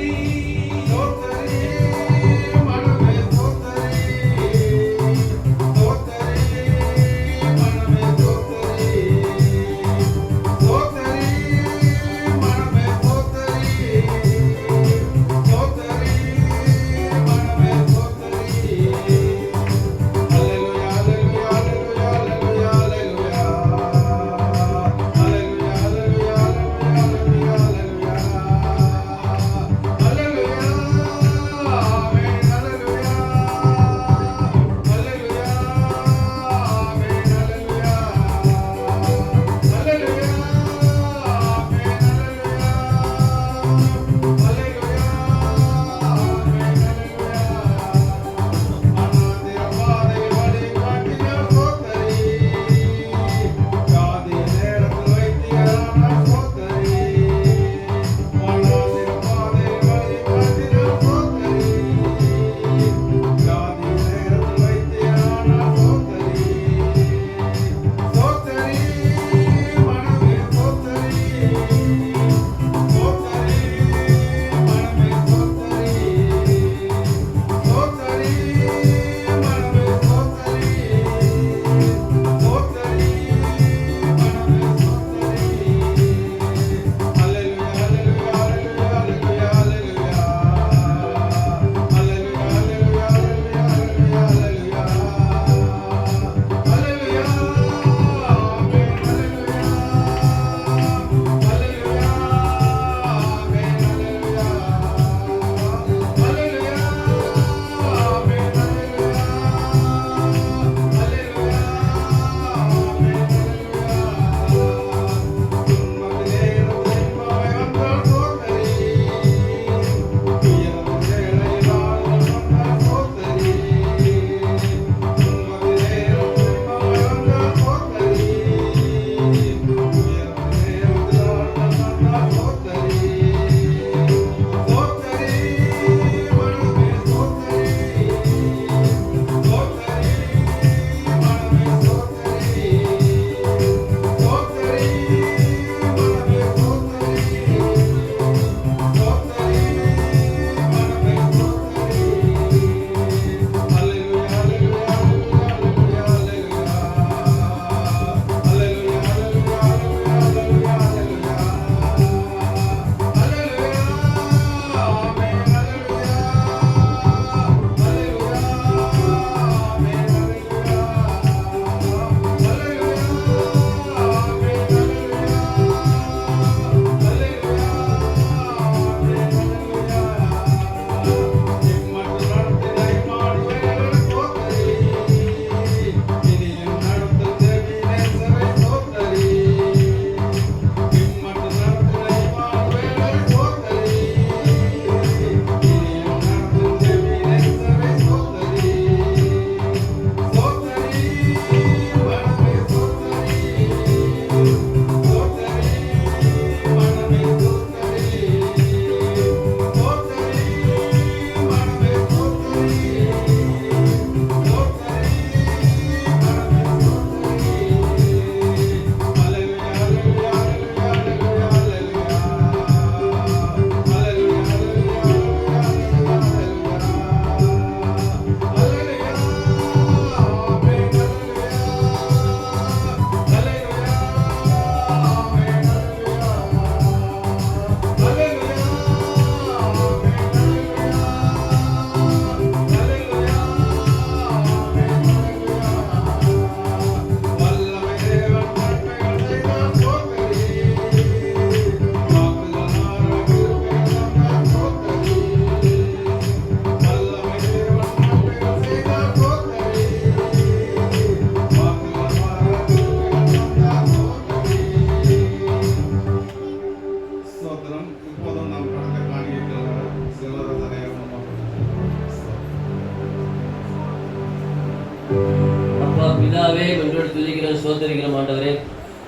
சோதரிக்கிறோம் ஆண்டவரே.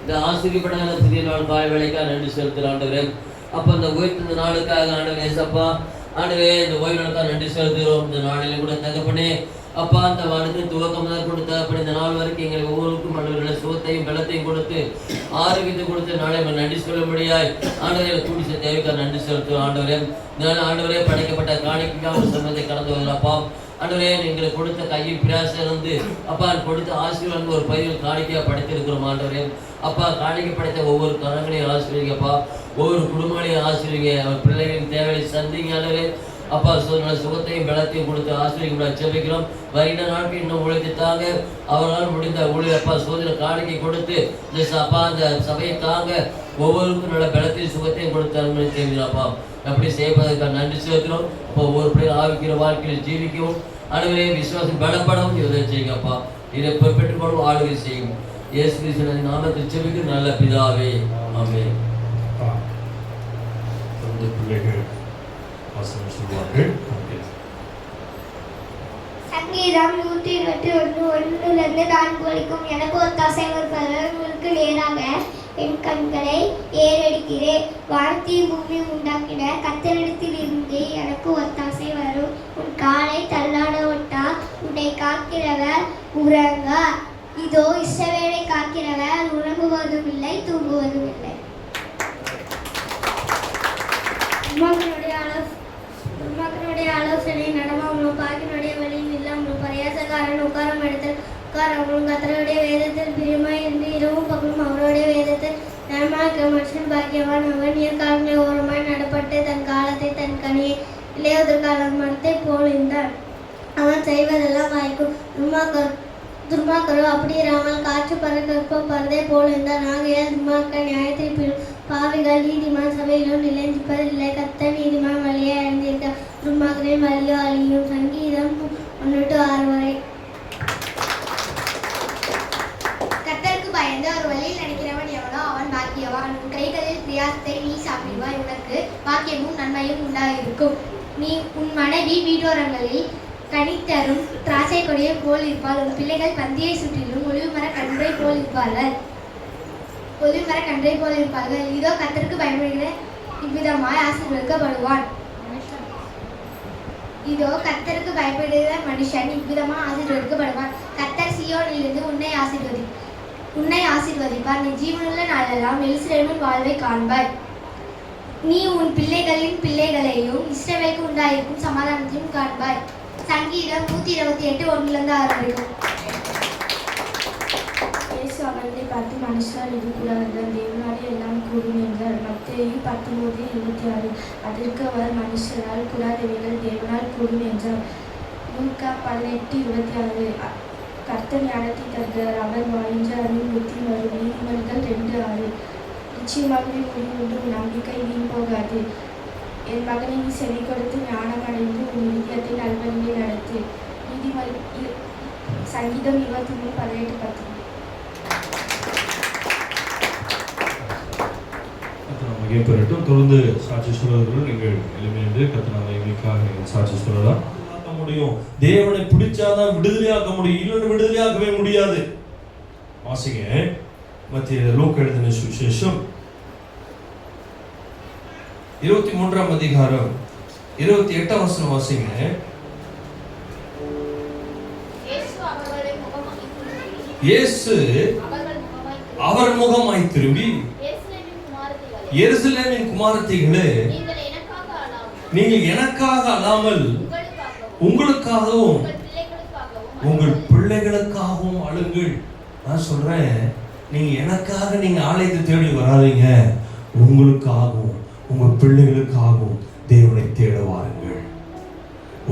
இந்த ஆசீர்வதிக்கப்பட்ட புதிய நாள் காலை வேளைக்காக நன்றி செலுத்துகிற ஆண்டவரே. அப்போ இந்த உயர்த்த நாளுக்காக ஆண்டவரே ஏசப்பா ஆண்டவரே இந்த ஓய்வு நாளுக்காக நன்றி செலுத்துகிறோம். இந்த நாளில் கூட தகப்பனே அப்பா அந்த வானத்தின் துவக்கம் முதல் கொண்டு தகப்பனே இந்த நாள் வரைக்கும் எங்களை ஒவ்வொருக்கும் ஆண்டவர்களை சுகத்தையும் பலத்தையும் கொடுத்து ஆரோக்கியத்தை கொடுத்து நாளை நன்றி சொல்லும்படியாய் ஆண்டவரை கூடி தேவைக்காக நன்றி செலுத்துகிறோம் ஆண்டவரே. இதனால் ஆண்டவரே படைக்கப்பட்ட காணிக்கைக்காக சம்பத்தை கடந்து வரலப்பா ஆண்டவரே எங்களுக்கு கொடுத்த கையில் பிரயாசம் இருந்து அப்பா கொடுத்த ஆசீர்வாதம் ஒரு பயிர்கள் காணிக்கையாக படைத்திருக்கிறோம் ஆண்டவரே. அப்பா காணிக்கை படைத்த ஒவ்வொரு கரங்களையும் ஆசீர்வதிங்கப்பா, ஒவ்வொரு குடும்பங்களையும் ஆசீர்வதிங்க, அவர் பிள்ளைகளின் தேவையை சந்திங்க ஆண்டவரே. அப்பா சுகத்தையும் பலத்தையும் கொடுத்து ஆசீர்வதிக்க ஜெபிக்கிறோம். வருகிற நாட்கள் இன்னும் உழைத்துத்தாங்க, அவரால் முடிந்த ஊழியர் அப்பா சோதனை காணிக்கை கொடுத்து இந்த அப்பா அந்த சபையை தாங்க ஒவ்வொருக்கும் நல்ல பலத்தையும் சுகத்தையும் கொடுத்து அனுமதி செய்கிறாப்பா. அப்படி செய்வதற்காக நன்றி செலுத்துகிறோம். அப்போ ஒவ்வொரு பிள்ளைகள் ஆவிக்கிற வாழ்க்கையில் ஜீவிக்கவும் ஆண்டவரே விசுவாசம் பலப்படவும் உதவி செய்யுங்கப்பா. இதை பெற்றுக்கொள்ளும் ஆளுகை செய்யும். இயேசு கிறிஸ்துவின் நாமத்தில் ஜெபிக்கும் நல்ல பிதாவே, ஆமென். பிள்ளைகள் வசனம் சொல்வார்கள். சங்கீதம் 121:1-4 வரைக்கும். எனக்கு ஒத்தாசை வருபவர் உங்களுக்கு நேராக என் கண்களை ஏறெடுக்கிறேன். வானத்தையும் பூமி உண்டாக்கின கர்த்தரிடத்தில் இருந்து எனக்கு ஒத்தாசை வரும். உன் காலை தள்ளாட ஒட்டா உன்னை காக்கிறவர் உறங்க. இதோ இஸ்ரவேலை காக்கிறவர் உறங்குவதும் இல்லை தூங்குவதும் இல்லை. மகனுடைய ஆலோசனை நடமாமலும் பாக்கினுடைய வழியில் இல்லாமலும் பரியாசக்காரன் உட்காரம் எடுத்தல் உட்காராமலும் கர்த்தருடைய வேதத்தில் பிரியமாய் இருந்து இரவும் பகலும் அவருடைய வேதத்தில் நலமாக்க மனுஷன் பாக்கியவான். அவன் நீர்காலங்களை ஓரமாய் நடப்பட்டு தன் காலத்தை தன் கனியை இளையோதற்கால மரத்தை போல் இருந்தான். அவன் செய்வதெல்லாம் வாய்க்கும். துர்மாக்கரோ அப்படி இராமல் காற்று பறக்கற்ப பறதை போல் இருந்தான். ஆகையால் துர்மாக்க நியாயத்தில் பாவிகள் நீதிமான் சபையிலும் நிலைந்திருப்பதில்லை. கர்த்தர் நீதிமான் வழியை அடைந்திருக்க துர்மாக்கரின் வழியோ அழியும். சங்கீதம் 1-6 வரை. கர்த்தருக்கு பயந்து ஒரு வழியில் நடக்கிறவன் எவனோ அவன் பாக்கியவான். உன் கைகளில் பிரியாசத்தை நீ சாப்பிடுவாய், உனக்கு பாக்கியமும் நன்மையும் உண்டாயிருக்கும். நீ உன் மனைவி வீட்டோரங்களில் கனித்தரும் திராட்சை கொடியை போல் இருப்பாள். உன் பிள்ளைகள் பந்தியை சுற்றிலும் ஒளிவுமர கன்றை போல் இருப்பார்கள். இதோ கர்த்தருக்கு பயப்படுகிற இவ்விதமாய் ஆசீர்வதிக்கப்படுவான். இதோ கர்த்தருக்கு பயப்படுகிற மனுஷன் இவ்விதமாக ஆசீர்வதிக்கப்படுவான். கர்த்தர் சீயோனிலிருந்து உன்னை ஆசீர்வதிப்பார். நீ ஜீவனுள்ள நாளெல்லாம் எருசலேமின் வாழ்வை காண்பாய். நீ உன் பிள்ளைகளின் பிள்ளைகளையும் இஸ்ரவேலுக்கு உண்டாயிருக்கும் சமாதானத்தையும் காண்பாய். சங்கீதம் 128:1-6 வரைக்கும். இயேசு அவர்களை பார்த்து, மனுஷரால் இது கூடாது, தேவனாலே எல்லாம் கூடும் என்றார். மத்தேயு 19:26. அதற்கு அவர், மனுஷரால் கூடாதவைகள் தேவனால் கூடும் என்றார். லூக்கா 18:26. கர்த்தர் ஞானத்தை தருகிறார், அவர் வாயின்ற அருள் புத்தி வரும். நீதிமொழிகள் 2:6. நிச்சயமாகவே முடிவுண்டு உன் நம்பிக்கை வீண் போகாது. என் மகனை நீ செவி கொடுத்து ஞானம் அடைந்து உன் இதயத்தை நல்வழியை நடத்து. சங்கீதம் 23:18-10. பெறட்டும். தொடர்ந்து சாட்சி சொல்வர்கள் நீங்கள் எளிமையிலிருந்து கர்த்தருக்காக சாட்சி சொல்லலாம். முடியும், தேவனை பிடிச்சாதான் விடுதலையாக்க முடியும், இல்லைன்னு விடுதலையாக்கவே முடியாது. வாசிங்க மத்திய லூக்கா எழுதின சுவிசேஷம் 23ஆம் அதிகாரம் 28ஆம் வசனம் வாசிங்க. இயேசு அவர் முகமாய் திரும்பி, எருசலேமின் குமாரத்திகளே, நீங்கள் எனக்காக அல்லாமல் உங்களுக்காகவும் உங்கள் பிள்ளைகளுக்காகவும் அழுங்கள். நான் சொல்றேன், நீங்க எனக்காக நீங்க ஆலயத்தை தேடி வராதீங்க, உங்களுக்காகவும் உங்கள் பிள்ளைகளுக்காகவும் தேவனை தேட வாருங்கள்.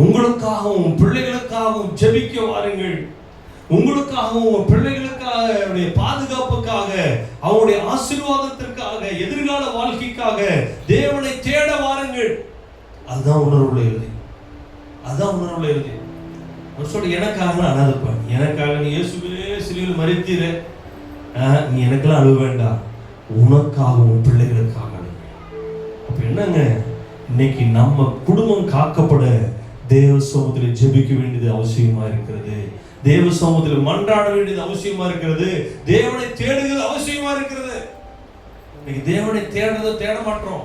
உங்களுக்காகவும் பிள்ளைகளுக்காகவும் ஜெபிக்க வாருங்கள். உங்களுக்காகவும் உங்கள் பிள்ளைகளுக்காக, அவருடைய பாதுகாப்புக்காக, அவருடைய ஆசீர்வாதத்திற்காக, எதிர்கால வாழ்க்கைக்காக தேவனை தேட வாருங்கள். அதுதான் உணர்வுள்ள இறுதி. அதுதான் உணர்வுள்ள இறுதி. அவர் சொல்ல, எனக்காக அழாதப்பா, எனக்காக நீ இயேசுவே சிலுவையில் மரித்தீர, நீ எனக்கெல்லாம் அழுவ வேண்டாம், உனக்காகவும் பிள்ளைகளுக்காக. அப்ப என்னங்க, இன்னைக்கு நம்ம குடும்பம் காக்கப்பட தேவ சமூகத்தில் ஜெபிக்க வேண்டியது அவசியமா இருக்கிறது. தேவ சமூகத்தில் மன்றாட வேண்டியது அவசியமா இருக்கிறது. தேவனை தேடுகிறது அவசியமா இருக்கிறது. இன்னைக்கு தேவனை தேட மாட்டோம்.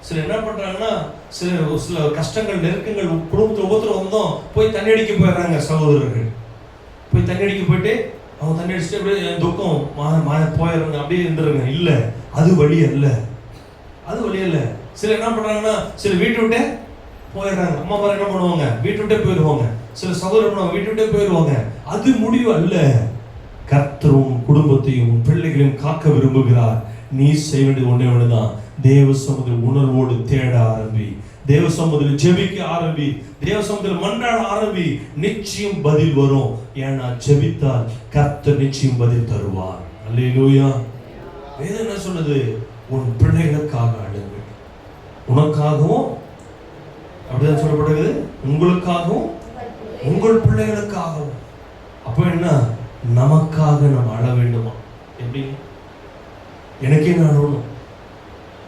சில என்ன பண்றாங்கன்னா, சில கஷ்டங்கள், நெருக்கங்கள், குடும்பத்தில் ஒவ்வொருத்தரும் வந்தோம் போய் தண்ணி அடிக்க போயிடுறாங்க. சகோதரர்கள் போய் தண்ணி அடிக்க போயிட்டு அவங்க தண்ணி அடிச்சுட்டு அப்படியே துக்கம் போயிடுறாங்க, அப்படியே இருந்துருங்க. இல்லை, அது வழி அல்ல, அது வழி அல்ல. சில என்ன பண்றாங்கன்னா, சில வீட்டை விட்டே போயிடுறாங்க. அம்மா அப்பா என்ன பண்ணுவாங்க, வீட்டை விட்டே போயிடுவாங்க. சில சகோதரர் வீட்டை விட்டே போயிடுவாங்க. அது முடிவு அல்ல. கர்த்தரும் குடும்பத்தையும் பிள்ளைகளையும் காக்க விரும்புகிறார். நீ செய்ய வேண்டியது ஒன்னே ஒண்ணுதான், தேவ சமூகத்தில் உணர்வோடு தேட ஆரம்பி, தேவ சமூகத்தில் ஜெபிக்க ஆரம்பி, தேவ சமூகத்தில் மன்றாட ஆரம்பி. நிச்சயம் பதில் வரும். ஏன்னா ஜெபித்தால் கர்த்தர் நிச்சயம் பதில் தருவார். அல்லேலூயா. வேதம் என்ன சொல்லுது? உன் பிள்ளைகளுக்காக அழுங்கள். உனக்காகவும் அப்படிதான் சொல்லப்படுகிறது, உங்களுக்காகவும் உங்கள் பிள்ளைகளுக்காகவும். அப்ப என்ன, நமக்காக நம்ம அழ வேண்டுமா? எப்படி? எனக்கே நான் அழணும்.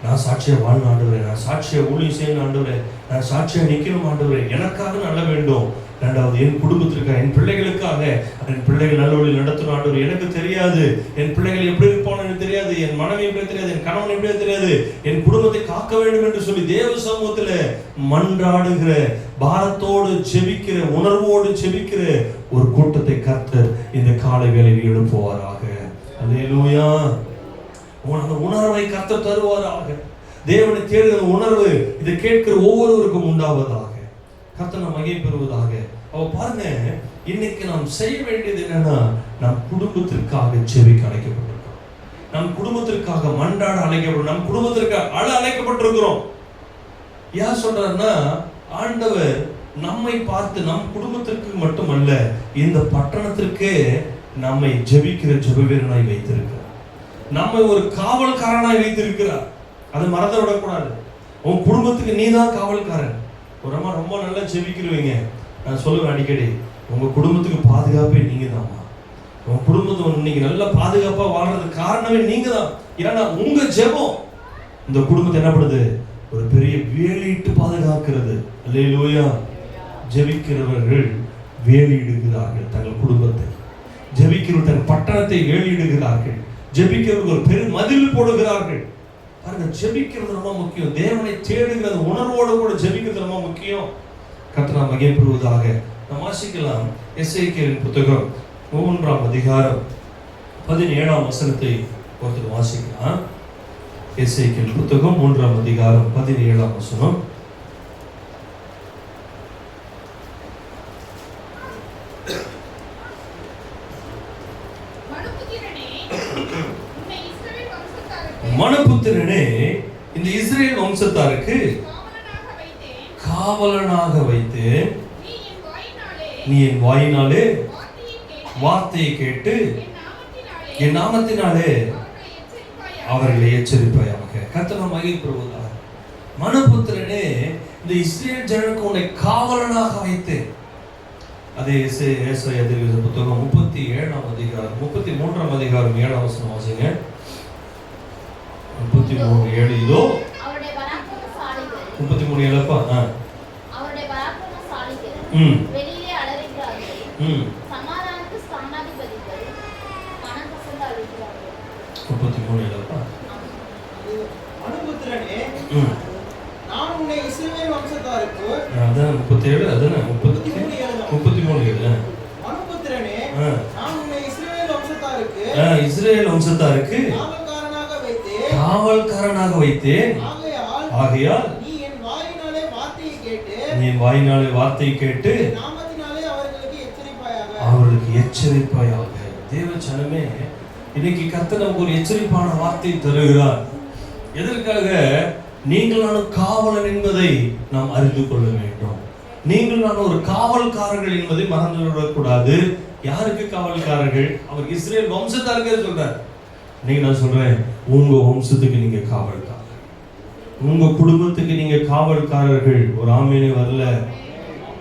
நான் சாட்சியா வாழ்ந்து ஆண்டவரே, நான் சாட்சியா ஊழியம் செய்யணும் ஆண்டவரே, நான் சாட்சியா நிற்கணும் ஆண்டவரே, எனக்காக நல்ல வேண்டும். ரெண்டாவது, என் குடும்பத்திற்காக, என் பிள்ளைகளுக்காக, என் பிள்ளைகள் நல்ல வழி நடத்தணும் ஆண்டவர். எனக்கு தெரியாது என் பிள்ளைகள் எப்படி இருப்பான்னு எனக்கு தெரியாது, என் மனைவி எப்படி தெரியாது, என் கணவன் எப்படி தெரியாது, என் குடும்பத்தை காக்க வேண்டும் என்று சொல்லி தேவ சமூகத்தில் மன்றாடுகிற, பாரத்தோடு ஜெபிக்கிற, உணர்வோடு ஜெபிக்கிற ஒரு கூட்டத்தை கர்த்தர் இந்த காலை வேளையில் எழுப்புவாராக. அல்லேலூயா. அந்த உணர்வை கர்த்தர் தருவாராக. தேவனை தேடுகிற உணர்வு இதை கேட்கிற ஒவ்வொருவருக்கும் உண்டாவதாக. கர்த்தர் நாம் மகிமை பெறுவதாக. அவ பாருங்க, இன்னைக்கு நாம் செய்ய வேண்டியது என்னன்னா, நம் குடும்பத்திற்காக ஜெபிக்க அழைக்கப்பட்டிருக்கிறோம். நம் குடும்பத்திற்காக மன்றாட அழைக்கப்படும், நம் குடும்பத்திற்காக அழ அழைக்கப்பட்டிருக்கிறோம். யார் சொல்றாருன்னா, ஆண்டவர் நம்மை பார்த்து நம் குடும்பத்திற்கு மட்டுமல்ல, இந்த பட்டணத்திற்கு நம்மை ஜெபிக்கிற ஜெபவீரனாய் வைத்திருக்கிறார். நம்மை ஒரு காவல்காரனாய் வைத்திருக்கிறார். அதை மறந்து விடக்கூடாது. உன் குடும்பத்துக்கு நீ தான் காவல்காரன். ஒரு அம்மா ரொம்ப நல்லா ஜெபிக்கிறவங்க, நான் சொல்லுவேன் அடிக்கடி, உங்க குடும்பத்துக்கு பாதுகாப்பே நீங்க தான்மா. உங்க குடும்பத்தை இன்னைக்கு நல்ல பாதுகாப்பா வாழ்றதுக்கு காரணமே நீங்க தான். ஏன்னா உங்க ஜெபம் இந்த குடும்பத்தை என்ன பண்ணுது, ஒரு பெரிய வேலியிட்டு பாதுகாக்கிறது. அல்லேலூயா. ஜெபிக்கிறவர்கள் வேலியிடுகிறார்கள் தங்கள் குடும்பத்தை, ஜெபிக்கிறவர்கள் தங்கள் பட்டணத்தை வேலியிடுகிறார்கள், ஜெபிக்கிறவர்கள் ஒரு பெரிய மதில் போடுகிறார்கள். பாருங்க, ஜெபிக்கிறது ரொம்ப முக்கியம். தேவனை தேடுகிறது உணர்வோடு கூட ஜெபிக்கிறது ரொம்ப முக்கியம். கர்த்தர் நாம் மகிமை பெறுவதாக. நாம் வாசிக்கலாம் எசேக்கியேலின் புத்தகம் 3ஆம் அதிகாரம் 17ஆம் வசனத்தை ஒருத்தர் வாசிக்கலாம். எசேக்கியேல் புத்தகம் 3ஆம் அதிகாரம் 17ஆம் வசனம். மனுபுத்திரனே, இந்த இஸ்ரவேல் வம்சத்தாருக்கு காவலனாக வைத்து நீ என் வாயினாலே வார்த்தையை கேட்டு என் நாமத்தினாலே அவர்களை எச்சரிப்பாயாக. கர்த்தர் மகிமை பெறுவதாக. மனுபுத்திரனே, இந்த இஸ்ரவேல் ஜனங்களுக்கு உன்னை காவலனாக வைத்து. அதே ஏசாயா தீர்க்கதரிசி புத்தகம் 37ஆம் அதிகாரம் 33ஆம் அதிகாரம் 7ஆம் வசனம் வாசிங்க. 33:7 இதோ அவருடைய பராக்கிரமசாலிகள் 33:7 அவருடைய பராக்கிரமசாலிகள் வெளியிலே அலறுகிறார்கள். சமாதானத்துக்கு ஸ்தானாதிபதிகள் பணம் கசந்து அழுகிறார்கள். 33:7 மனுபுத்திரனே, நான் உன்னை இஸ்ரவேல் வம்சத்தாருக்கு அதான் 37 அதான் 33:7 மனுபுத்திரனே, நான் உன்னை இஸ்ரவேல் வம்சத்தாருக்கு காவல்காரனாக வைத்தேன். ஆகையால் நீ என் வாயினாலே வார்த்தையை கேட்டு அவர்களுக்கு எச்சரிப்பாயாக. தேவ ஜனமே, இன்னைக்கு கர்த்தர் நமக்கு ஒரு எச்சரிப்பான வார்த்தை தருகிறார். எதற்காக? நீங்கள் நான் காவலன் என்பதை நாம் அறிந்து கொள்ள வேண்டும். நீங்கள் நான் ஒரு காவல்காரர்கள் என்பதை மறந்து விடக்கூடாது. யாருக்கு காவல்காரர்கள்? அவர் இஸ்ரவேல் வம்சத்தாருக்கே சொல்றார். இன்னைக்கு நான் சொல்றேன், உங்க வம்சத்துக்கு நீங்க காவல்காரர், உங்க குடும்பத்துக்கு நீங்க காவல்காரர்கள். ஒரு ஆமீனே வரல.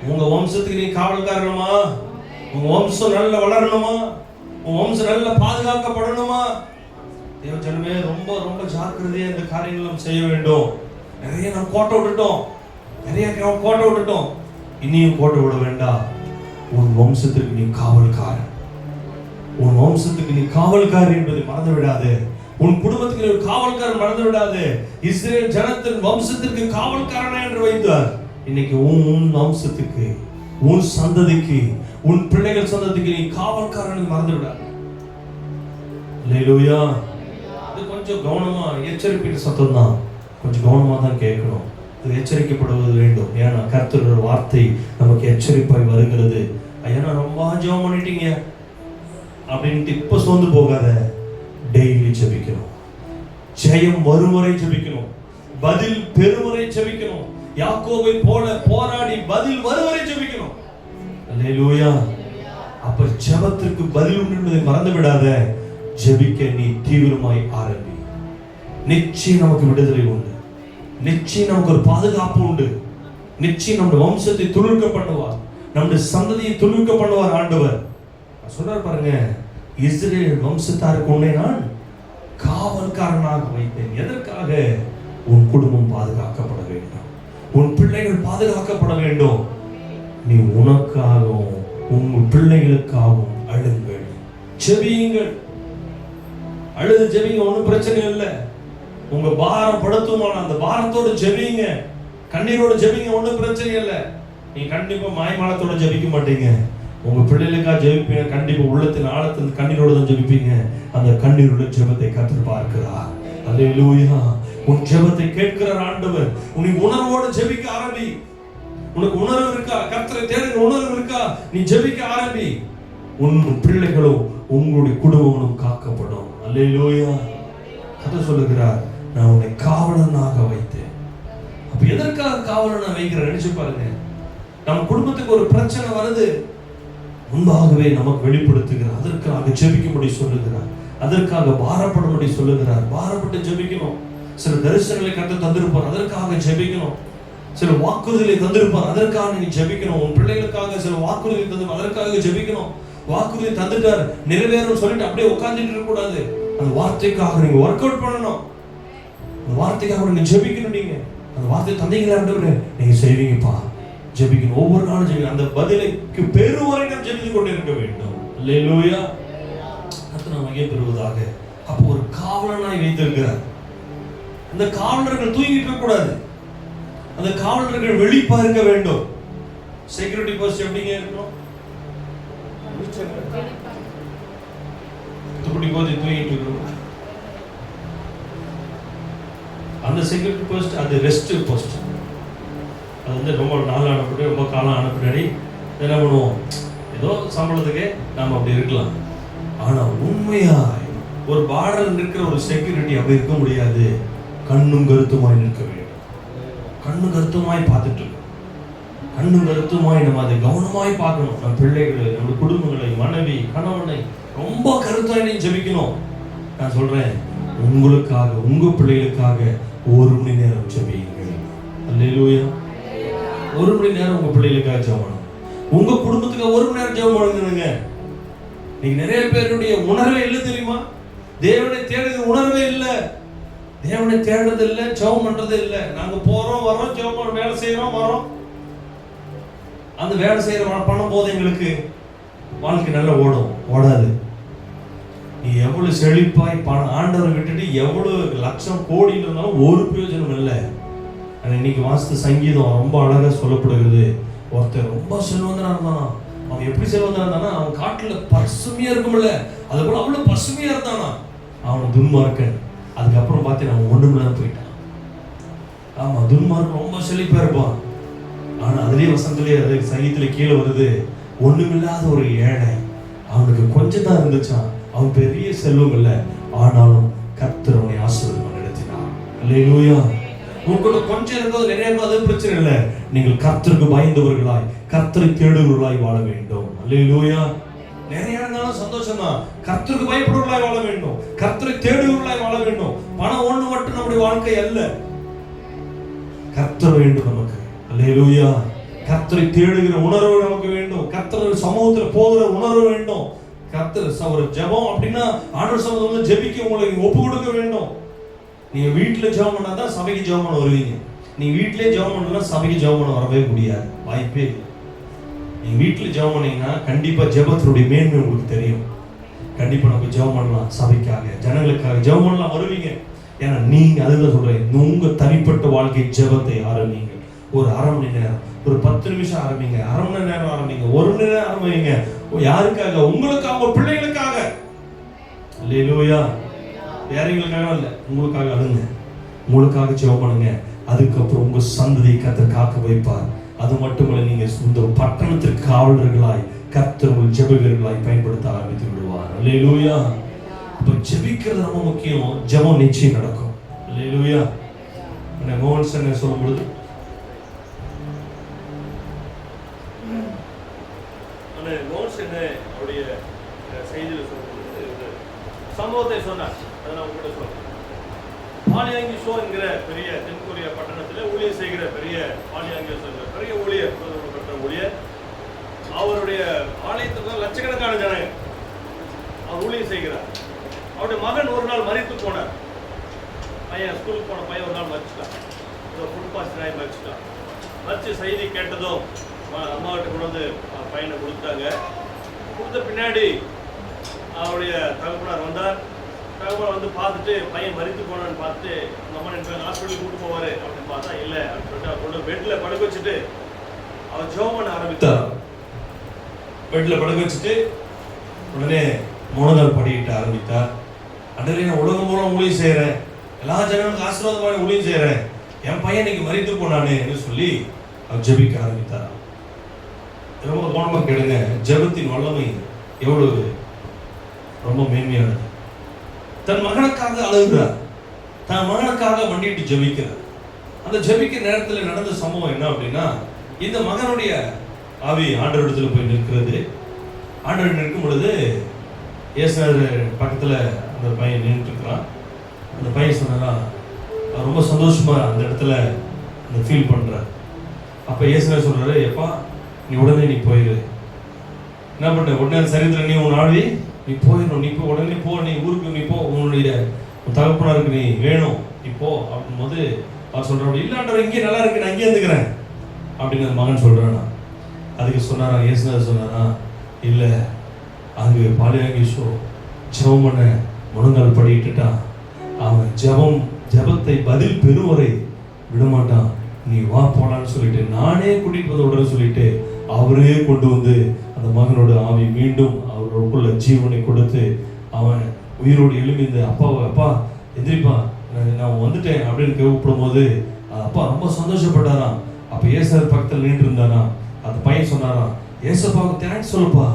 உங்க வம்சத்துக்கு நீங்க காவல்காரணுமா? உங்க வம்சம் நல்ல வளரணுமா? உங்க வம்சம் நல்ல பாதுகாக்கப்படணுமா? தேவ ஜனமே, ரொம்ப ரொம்ப ஜாக்கிரதையா இந்த காரியங்கள் நாம் செய்ய வேண்டும். நிறைய நாம் கோட்டை விட்டுட்டோம், இனியும் கோட்டை விட வேண்டாம். உன் வம்சத்திற்கு நீ காவல்காரன். உன் வம்சத்துக்கு நீ காவல்காரன் என்பதை மறந்து விடாதே. உன் குடும்பத்துக்கு நீ காவல்காரன் மறந்து விடாதே. இஸ்ரேல் ஜனத்தின் வம்சத்திற்கு காவல்காரனா என்று வைத்தார். இன்னைக்கு உன் வம்சத்துக்கு, உன் சந்ததிக்கு, உன் பிள்ளைகள் சந்ததிக்கு நீ காவல்காரன் மறந்து விடாதே. அல்லேலூயா. இது கொஞ்சம் கவனமா, எச்சரிப்பின் சத்தம் தான், கொஞ்சம் கவனமா தான் கேட்கணும். இது எச்சரிக்கப்படுவது வேண்டும். ஏன்னா கர்த்தருடைய வார்த்தை நமக்கு எச்சரிப்பாய் வருகிறது. ஐயா நான் ரொம்ப ஜெபம் பண்ணிட்டீங்க அப்படின்ட்டு இப்ப சோர்ந்து போகாத. டெய்லி ஜெபிக்கணும். ஜெயம் வரும் வரை ஜெபிக்கணும். பதில் பெறும் வரை ஜெபிக்கணும். யாக்கோபை போல போராடி பதில் வரும் வரை ஜெபிக்கணும். அல்லேலூயா. அப்ப ஜெபத்திற்கு பதில் உண்டு என்பதை மறந்து விடாத. ஜெபிக்க நீ தீவிரமாய் ஆரம்பி. நிச்சயம் நமக்கு விடுதலை உண்டு. நிச்சயம் நமக்கு ஒரு பாதுகாப்பு உண்டு. நிச்சயம் நம்முடைய வம்சத்தை துளிர்க்க பண்ணுவார். நம்முடைய சந்ததியை துளிர்க்க பண்ணுவார் ஆண்டவர். சொல்றார் பாருங்க, இஸ்ரேல் வம்சத்தாருக்கு உன்னை நான் காவல்காரனாக வைத்தேன். எதற்காக? உன் குடும்பம் பாதுகாக்கப்பட வேண்டும். உன் பிள்ளைகள் பாதுகாக்கப்பட வேண்டும். நீ உனக்காகவும் உன் பிள்ளைகளுக்காகவும் அழுங்கள், ஜெபியுங்கள். அழுது ஜெபிங்க, ஒன்றும் பிரச்சனை இல்லை. உங்க பாரம் படுத்துமான அந்த பாரத்தோடு ஜெபிங்க, கண்ணீரோடு ஜெபிங்க, ஒன்றும் பிரச்சனை இல்லை. நீ கண்டிப்பா மாய்மாலத்தோட ஜெபிக்க மாட்டீங்க. உங்க பிள்ளைகளுக்காக ஜெபிப்பீங்க. கண்டிப்பா உள்ளத்தின் ஆழத்தின் கண்ணீரோடு தான் ஜெபிப்பீங்க. அந்த கண்ணீரோட ஜெபத்தை கர்த்தர் பார்க்கிறார். அல்லேலூயா. உன் ஜெபத்தை கேட்கிறார் ஆண்டவர். உனக்கு உணர்வோடு ஜெபிக்க ஆரம்பி. உனக்கு உணர்வு இருக்கா? கர்த்தரை தேடுகிற உணர்வு இருக்கா? நீ ஜெபிக்க ஆரம்பி. உன் பிள்ளைகளும் உங்களுடைய குடும்பங்களும் காக்கப்படும். அல்லேலூயா. கர்த்தர் சொல்லுகிறார், நான் உன்னை காவலனாக வைத்தேன். அப்ப எதற்காக காவலனா வைக்கிற நினைச்சு பாருங்க. நம்ம குடும்பத்துக்கு ஒரு பிரச்சனை வருது, முன்பாகவே நமக்கு வெளிப்படுத்துகிறார். அதற்காக ஜெபிக்கும்படி சொல்லுகிறார். அதற்காக பாரப்படும்படி சொல்லுகிறார். பாரப்பட்டு ஜெபிக்கணும். சில தரிசனங்களை கர்த்தர் தந்திருப்பார், அதற்காக ஜெபிக்கணும். சில வாக்குறுதிகளை தந்திருப்பார், அதற்காக நீங்க ஜெபிக்கணும். உன் பிள்ளைகளுக்காக சில வாக்குறுதி தந்து அதற்காக ஜெபிக்கணும். வாக்குறுதி தந்துட்டார், நிறைவேறும் சொல்லிட்டு அப்படியே உட்கார்ந்துட்டு இருக்க கூடாது. அந்த வார்த்தைக்காக நீங்க ஒர்க் அவுட் பண்ணணும். அந்த வார்த்தைக்காக நீங்க ஜெபிக்கணும். நீங்க அந்த வார்த்தை தந்தீங்களா, நீங்க செய்வீங்கப்பா. ஜெபிக்கணும், ஒவ்வொரு நாளும் ஜெபிக்கணும். அந்த பதிலுக்கு பெருவரை நாம் ஜெபித்துக் கொண்டே இருக்க வேண்டும். அல்லேலூயா. கர்த்தர் நமக்கு பெறுவதாக. அப்போ ஒரு காவலனாய் வைத்திருக்கிறார். அந்த காவலர்கள் தூங்கிட்டு இருக்க கூடாது. அந்த காவலர்கள் வெளிப்பா இருக்க வேண்டும். செக்யூரிட்டி போஸ்ட் எப்படிங்க இருக்கணும்? துப்பட்டி போது தூங்கிட்டு இருக்கணும். அந்த செக்யூரிட்டி போஸ்ட் அது ரெஸ்ட் போஸ்ட். அது வந்து ரொம்ப நாள் அனுப்பிட்டு ரொம்ப காலம் அனுப்பினாடி என்ன பண்ணுவோம், ஏதோ சம்பளத்துக்கு நாம் அப்படி இருக்கலாம். ஆனால் உண்மையாய் ஒரு பார்டர் நிற்கிற ஒரு செக்யூரிட்டி அப்படி இருக்க முடியாது. கண்ணும் கருத்துமாய் நிற்க வேண்டும். கண்ணும் கருத்துமாய் பார்த்துட்டு இருக்கோம். கண்ணும் கருத்துமாய் நம்ம அதை கவனமாய் பார்க்கணும். நம்ம பிள்ளைகளை, நம்ம குடும்பங்களை, மனைவி, கணவனை ரொம்ப கருத்தாய் நீ ஜெபிக்கணும். நான் சொல்றேன், உங்களுக்காக, உங்க பிள்ளைகளுக்காக 1 மணி நேரம் ஜெபியுங்கள். அல்லேலூயா. 1 மணி நேரம் உங்க பிள்ளைகளுக்காக ஜெபம். உங்க குடும்பத்துக்கு 1 மணி நேரம் ஜெபம் பண்ணுங்க. நீங்க நிறைய பேருடைய உணர்வே இல்லை தெரியுமா? தேவனை தேடுகிற உணர்வே இல்லை. தேவனை தேடுறது இல்லை, ஜெபம் பண்றது இல்லை. நாங்க போறோம் வரோம், ஜெபம் வேலை செய்யறோம் வரோம். அந்த வேலை செய்யற பணம் போது எங்களுக்கு வாழ்க்கை நல்லா ஓடாது. நீ எவ்வளவு செழிப்பாய் பணம் ஆண்டவரை விட்டுட்டு எவ்வளவு லட்சம் கோடி இருந்தாலும் ஒரு பிரயோஜனம் இல்லை. இன்னைக்கு வாசித்த சங்கீதம் ரொம்ப அழகா சொல்லப்படுகிறது. ஒருத்தர் ரொம்ப செல்வந்தனா இருந்தானா. அவன் எப்படி செல்வந்தனா இருந்தானா, அவன் காட்டுல பசுமையா இருக்கும்ல, அது போல அவ்வளவு பசுமையா இருந்தானா. அவன் துன்மார்க்கன். அதுக்கப்புறம் பார்த்து அவன் ஒண்ணுமில்லாம போயிட்டான். ஆமா, துன்மார்க்கன் ரொம்ப செழிப்பா இருப்பான். ஆனா அதுலயே வசனத்திலே அது சங்கீதத்துல கீழே வருது, ஒண்ணுமில்லாத ஒரு ஏழை. அவனுக்கு கொஞ்சம் தான் இருந்துச்சான். அவன் பெரிய செல்வம் இல்லை, ஆனாலும் கர்த்தர் அவனை ஆசீர்வாதம் நடத்தினார். அல்லேலூயா. உங்களுக்கு கொஞ்சம் இருந்தது நிறைய இருந்தது, அது பிரச்சனை இல்லை. நீங்கள் கர்த்தருக்கு பயந்தவர்களாய், கர்த்தரை தேடுவர்களாய் வாழ வேண்டும். அல்லேலூயா. நிறைய இருந்தாலும் சந்தோஷம் தான். கர்த்தருக்கு பயப்படுவர்களாய் வாழ வேண்டும், கர்த்தரை தேடுவர்களாய் வாழ வேண்டும். பணம் ஒண்ணு மட்டும் நம்முடைய வாழ்க்கை அல்ல, கர்த்தர் வேண்டும் நமக்கு. அல்லேலூயா. கர்த்தரை தேடுகிற உணர்வு நமக்கு வேண்டும். கர்த்தர் சமூகத்துல போகிற உணர்வு வேண்டும். கர்த்தர் ஒரு ஜெபம் அப்படின்னா ஆண்டவர் சமூகத்துல ஜெபிக்க உங்களுக்கு ஒப்பு கொடுக்க வேண்டும். நீங்க வீட்டுல ஜெபம் பண்ணாதான் சபைக்கு ஜெபம் பண்ண வருவீங்க. நீ வீட்டிலே ஜெபம் பண்ணலாம், சபைக்கு ஜெபம் பண்ண வரவே முடியாது, வாய்ப்பே இல்லை. நீங்க வீட்டில் ஜெபம் பண்ணீங்கன்னா கண்டிப்பா ஜெபத்தினுடைய மேன்மை உங்களுக்கு தெரியும். கண்டிப்பா நம்ம ஜெபம் பண்ணலாம், சபைக்காக ஜனங்களுக்காக ஜெபம் பண்ணலாம், வருவீங்க. ஏன்னா நீங்க அதுதான் சொல்றேன், உங்க தனிப்பட்ட வாழ்க்கை ஜெபத்தை ஆரம்பிங்க. ஒரு அரை மணி நேரம், ஒரு 10 நிமிஷம் ஆரம்பிங்க, அரை மணி நேரம் ஆரம்பிங்க, 1 மணி நேரம் ஆரம்பிங்க. யாருக்காக? உங்களுக்காக, உங்க பிள்ளைகளுக்காக. அல்லேலூயா. வேறவங்களுக்காக இல்ல, உங்களுக்காக அழுங்க, உங்களுக்காக ஜெபம் பண்ணுங்க. அதுக்கப்புறம் உங்க சந்ததியை கர்த்தர் காக்க வைப்பார். அது மட்டுமல்ல, நீங்க இந்த பட்டணத்திற்கு காவலர்களாய் கர்த்தர் உங்கள் ஜெப வீரர்களாய் பயன்படுத்த ஆரம்பித்து விடுவார். அல்லேலூயா. அப்ப ஜெபிக்கிறது ரொம்ப முக்கியம். ஜெபம் நிச்சயம் நடக்கும். அல்லேலூயா. மோகன் சார் சொல்லும் பொழுது அவருடைய செய்தியில் சொல்லும்போது சம்பவத்தை சொன்னார். அதை நான் உங்ககிட்ட சொல்றேன். பாலியாங்கி ஷோ என்கிற பெரிய தென்கொரியா பட்டணத்தில் ஊழியர் செய்கிற பெரிய பாலியாங்கி பெரிய ஊழியர், பெற்ற ஊழியர், அவருடைய ஆலயத்துக்கு லட்சக்கணக்கான ஜனங்க அவர் ஊழியர் செய்கிறார். அவருடைய மகன் ஒரு நாள் மரித்து போனார். பையன் ஸ்கூலுக்கு போன பையன் ஒரு நாள் மறிச்சிட்டான். ஃபுட் பாய்சன் ஆகி மறிச்சிட்டான். மறிச்சு செய்தி கேட்டதும் அம்மாவிட்ட கொண்டு வந்து பையனை கொடுத்தாங்க. கொடுத்த பின்னாடி அவருடைய தகப்பனார் வந்தார். தகவல் வந்து பார்த்துட்டு பையன் மறித்து போனான்னு பார்த்துட்டு நம்ம அம்மா நினைச்சாங்க ஹாஸ்பிட்டலுக்கு கூட்டு போவாரு அப்படின்னு பார்த்தா இல்லை அப்படின்னு சொல்லிட்டு அவர் கொண்டு பெட்டில் படுக்க வச்சுட்டு அவர் ஜெபம் பண்ண ஆரம்பித்தார். பெட்டில் படுக்க வச்சுட்டு உடனே முழங்கால் படிக்கிட்ட ஆரம்பித்தார். அன்றைய நான் உலகம் மூலம் ஊழியம் செய்கிறேன், எல்லா ஜனங்களுக்கும் ஆசீர்வாதமாக ஊழியம் செய்கிறேன், என் பையன் இன்னைக்கு மறித்து போனானே என்று சொல்லி அவர் ஜெபிக்க ஆரம்பித்தார். ரொம்ப கவனமாக கேளுங்க, ஜெபத்தின் வல்லமை எவ்வளவு ரொம்ப மேன்மையானது. தன் மகனுக்காக அழுகிறார், தன் மகனுக்காக மண்டிட்டு ஜெபிக்கிறார். அந்த ஜெபிக்கிற நேரத்தில் நடந்த சம்பவம் என்ன அப்படின்னா, இந்த மகனுடைய ஆவி ஆண்டவரிடத்துல போய் நிற்கிறது. ஆண்டவர் நிற்கும் பொழுது ஏசுநாதர் பக்கத்தில் அந்த பையன் நின்றுட்டு இருக்கிறான். அந்த பையன் சொன்னா ரொம்ப சந்தோஷமா அந்த இடத்துல அந்த ஃபீல் பண்றார். அப்ப ஏசுநாதர் சொல்றாரு, எப்பா நீ உடனே நீ போயிரு, என்ன பண்ண உடனே சரித்திர நீ உன் ஆவி நீ போயிடணும், நீ போ, உடனே போ, நீ ஊருக்கு நீ போ, உன்னுடைய தகப்பனாருக்கு நீ வேணும், நீ போ அப்படின் போது அவர் சொல்றாரு, இல்லாண்டவர் இங்கே நல்லா இருக்கு, நான் இங்கே இருந்துக்கிறேன் அப்படின்னு அந்த மகன் சொல்றானா. அதுக்கு சொன்னாரா ஏசுநாதர் சொன்னாரா, இல்லை அங்கு பாலியாங்கீஷோ ஜெபம் பண்ண முழங்கால் படிட்டுட்டான், அவன் ஜெபத்தை பதில் பெறுவரை விடமாட்டான், நீ வா போலான்னு சொல்லிட்டு நானே கூட்டிட்டு வந்து விடுறேன்னு சொல்லிட்டு அவரே கொண்டு வந்து அந்த மகனோட ஆவி மீண்டும் அவருக்குள்ள ஜீவனை கொடுத்து அவன் உயிரோடு எழும்பி இந்த அப்பா எதிரிப்பா நான் வந்துட்டேன் அப்படின்னு கூப்பிடும் போது அப்பா ரொம்ப சந்தோஷப்பட்டாராம். அப்ப ஏசர் பக்கத்தில் நின்று இருந்தானா. அந்த பையன் சொன்னாராம், ஏசப்பாவுக்கு தேங்க்ஸ் சொல்லுப்பா